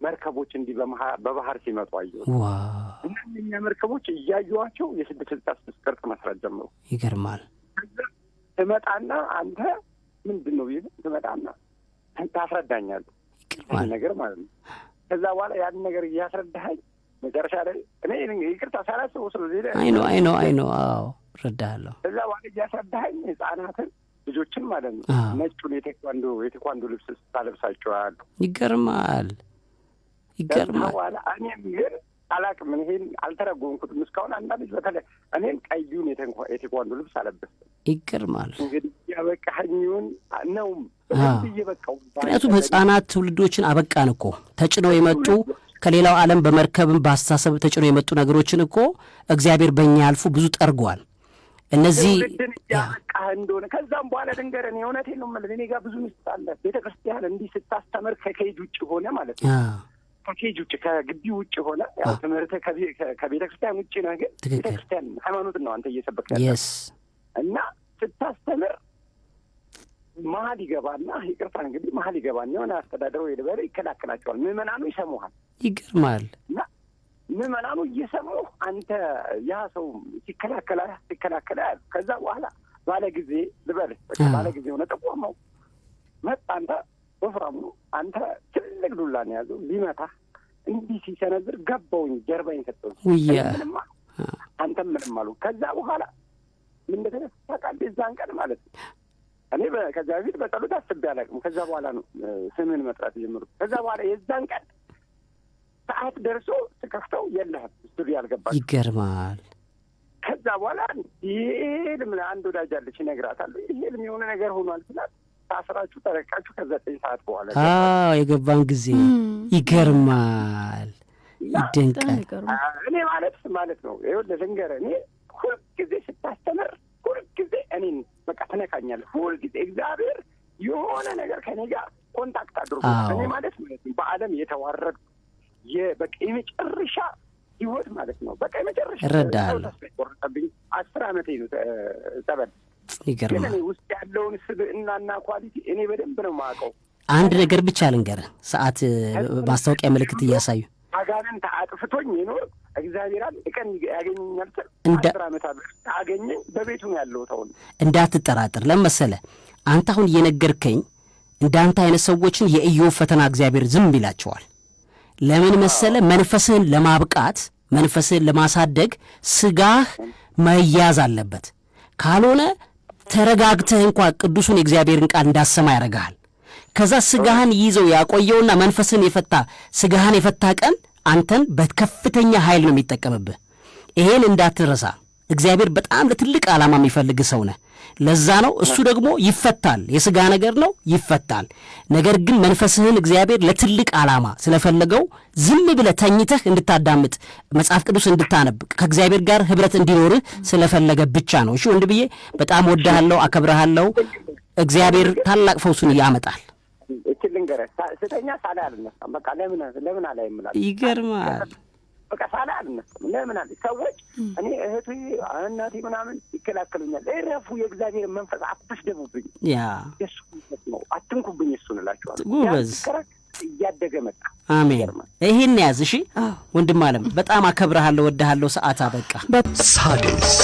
መርከቦች እንዲህ በባህር ሲመጡ አየሁ። እና እኛ መርከቦች እያየኋቸው የ666 ቅርጽ መስራት ጀምሩ። ይገርማል። ትመጣና አንተ ምንድን ነው ይሄ ትመጣና ታስረዳኛለህ ነገር ማለት ነው። ከዛ በኋላ ያን ነገር እያስረዳኸኝ መጨረሻ ላይ እኔ ይቅርታ ሳላስበው ስለዚህ አይ ኖ አዎ እረዳለሁ። ከዛ በኋላ እያስረዳኸኝ ህጻናትን ልጆችን ማለት ነው ነጩን የቴኳንዶ ልብስ ስታለብሳቸዋል። ይገርማል። በኋላ እኔም ግን አላቅም፣ ይሄን አልተረጎምኩትም እስካሁን። አንዳንድ በተለይ እኔም ቀዩን የቴኳንዶ ልብስ አለበስኩ። ይገርማል። እንግዲህ ያበቃኸኝውን ነው እየበቃው። ምክንያቱም ህጻናት ትውልዶችን አበቃን እኮ ተጭነው የመጡ ከሌላው ዓለም በመርከብም በአስተሳሰብ ተጭኖ የመጡ ነገሮችን እኮ እግዚአብሔር በእኛ አልፎ ብዙ ጠርጓል። እነዚህ ያበቃህ እንደሆነ ከዛም በኋላ ድንገረን የእውነቴን ነው የምልህ። እኔ ጋር ብዙ ሚስት አለ። ቤተክርስቲያን እንዲህ ስታስተምር ከኬጅ ውጭ ሆነ ማለት ነው። ከኬጅ ውጭ ከግቢ ውጭ ሆነ ያው ትምህርት ከቤተክርስቲያን ውጭ ነው። ግን ቤተክርስቲያን ሃይማኖት ነው አንተ እየሰበክ ያለ እና ስታስተምር መሀል ይገባና ይቅርታ እንግዲህ መሀል ይገባና የሆነ አስተዳደሩ የደበረ ይከላከላቸዋል። ምዕመናኑ ይሰሙሃል። ይገርማል። እና ምዕመናኑ እየሰሙ አንተ ያ ሰው ሲከላከላ ያሉ። ከዛ በኋላ ባለጊዜ ልበልህ ባለጊዜ ሆነ ጥቁር ነው መጣ። አንተ ወፍራም ነው። አንተ ትልቅ ዱላ ነው ያዘው ሊመታ እንዲህ ሲሰነዝር ገባውኝ ጀርባዬን ሰጠው። ምንም አሉ አንተም ምንም አሉ። ከዛ በኋላ ምን እንደተነሳ ታውቃለህ? የዛን ቀን ማለት ነው እኔ ከዚያ በፊት በጸሎት አስቤ አላውቅም። ከዛ በኋላ ነው ስምን መጥራት የጀመሩት። ከዛ በኋላ የዛን ቀን ሰዓት ደርሶ ስከፍተው የለህም ስቱዲዮ አልገባችም። ይገርማል። ከዛ በኋላ ይሄ ልም አንድ ወዳጅ አለች እነግራታለሁ። ይሄ ልም የሆነ ነገር ሆኗል ስላት ታስራችሁ ተለቃችሁ ከ9 ሰዓት በኋላ የገባን ጊዜ ይገርማል። ይደንቃል። እኔ ማለት ነው ይኸውልህ ልንገርህ፣ እኔ ሁልጊዜ ስታስተምር ሁልጊዜ እኔን በቃ ትነካኛለህ። ሁልጊዜ እግዚአብሔር የሆነ ነገር ከኔ ጋር ኮንታክት አድርጎ እኔ ማለት ነው በዓለም የተዋረድኩ በቃ የመጨረሻ ህይወት ማለት ነው። በቃ የመጨረሻ እረዳለሁ። 10 ዓመቴ ነው ጸበል። ይገርማል። እኔ ውስጥ ያለውን ስብዕናና ኳሊቲ እኔ በደንብ ነው የማውቀው። አንድ ነገር ብቻ ልንገርህ፣ ሰዓት ማስታወቂያ ምልክት እያሳዩ አጋንንት አጥፍቶኝ ይኖር እግዚአብሔር አንድ ቀን ያገኘኛል። 10 ዓመት አገኘኝ። በቤቱ ነው ያለው። ተውን እንዳትጠራጥር። ለመሰለ አንተ አሁን እየነገርከኝ እንዳንተ አይነት ሰዎችን የኢዮብ ፈተና እግዚአብሔር ዝም ይላቸዋል። ለምን መሰለ? መንፈስህን ለማብቃት መንፈስህን ለማሳደግ ስጋህ መያዝ አለበት። ካልሆነ ተረጋግተህ እንኳን ቅዱሱን የእግዚአብሔርን ቃል እንዳሰማ ያደርግሃል። ከዛ ስጋህን ይዘው ያቆየውና መንፈስህን የፈታ ስጋህን የፈታ ቀን አንተን በከፍተኛ ኃይል ነው የሚጠቀምብህ። ይሄን እንዳትረሳ። እግዚአብሔር በጣም ለትልቅ ዓላማ የሚፈልግ ሰው ነህ። ለዛ ነው እሱ ደግሞ ይፈታል። የስጋ ነገር ነው ይፈታል። ነገር ግን መንፈስህን እግዚአብሔር ለትልቅ ዓላማ ስለፈለገው ዝም ብለህ ተኝተህ እንድታዳምጥ መጽሐፍ ቅዱስ እንድታነብ ከእግዚአብሔር ጋር ህብረት እንዲኖርህ ስለፈለገ ብቻ ነው። እሺ ወንድምዬ በጣም ወድሃለሁ፣ አከብረሃለሁ። እግዚአብሔር ታላቅ ፈውሱን ያመጣል። ልንገርህ ስተኛ ሳላ አልነሳም። በቃ ለምን አላይምላል። ይገርማል። በቃ ሳላ አልነሳም። ለምን አለ ሰዎች እኔ እህቴ እናቴ ምናምን ይከላከሉኛል። እረፉ፣ የእግዚአብሔር መንፈስ አትስደቡብኝ፣ የሱ መንፈስ ነው አትንኩብኝ፣ እሱን እላቸዋለሁ። ጎበዝ እያደገ መጣ። አሜን። ይሄን ያዝ። እሺ ወንድም አለም በጣም አከብረሃለሁ፣ ወድሃለሁ። ሰዓት አበቃ። SADIS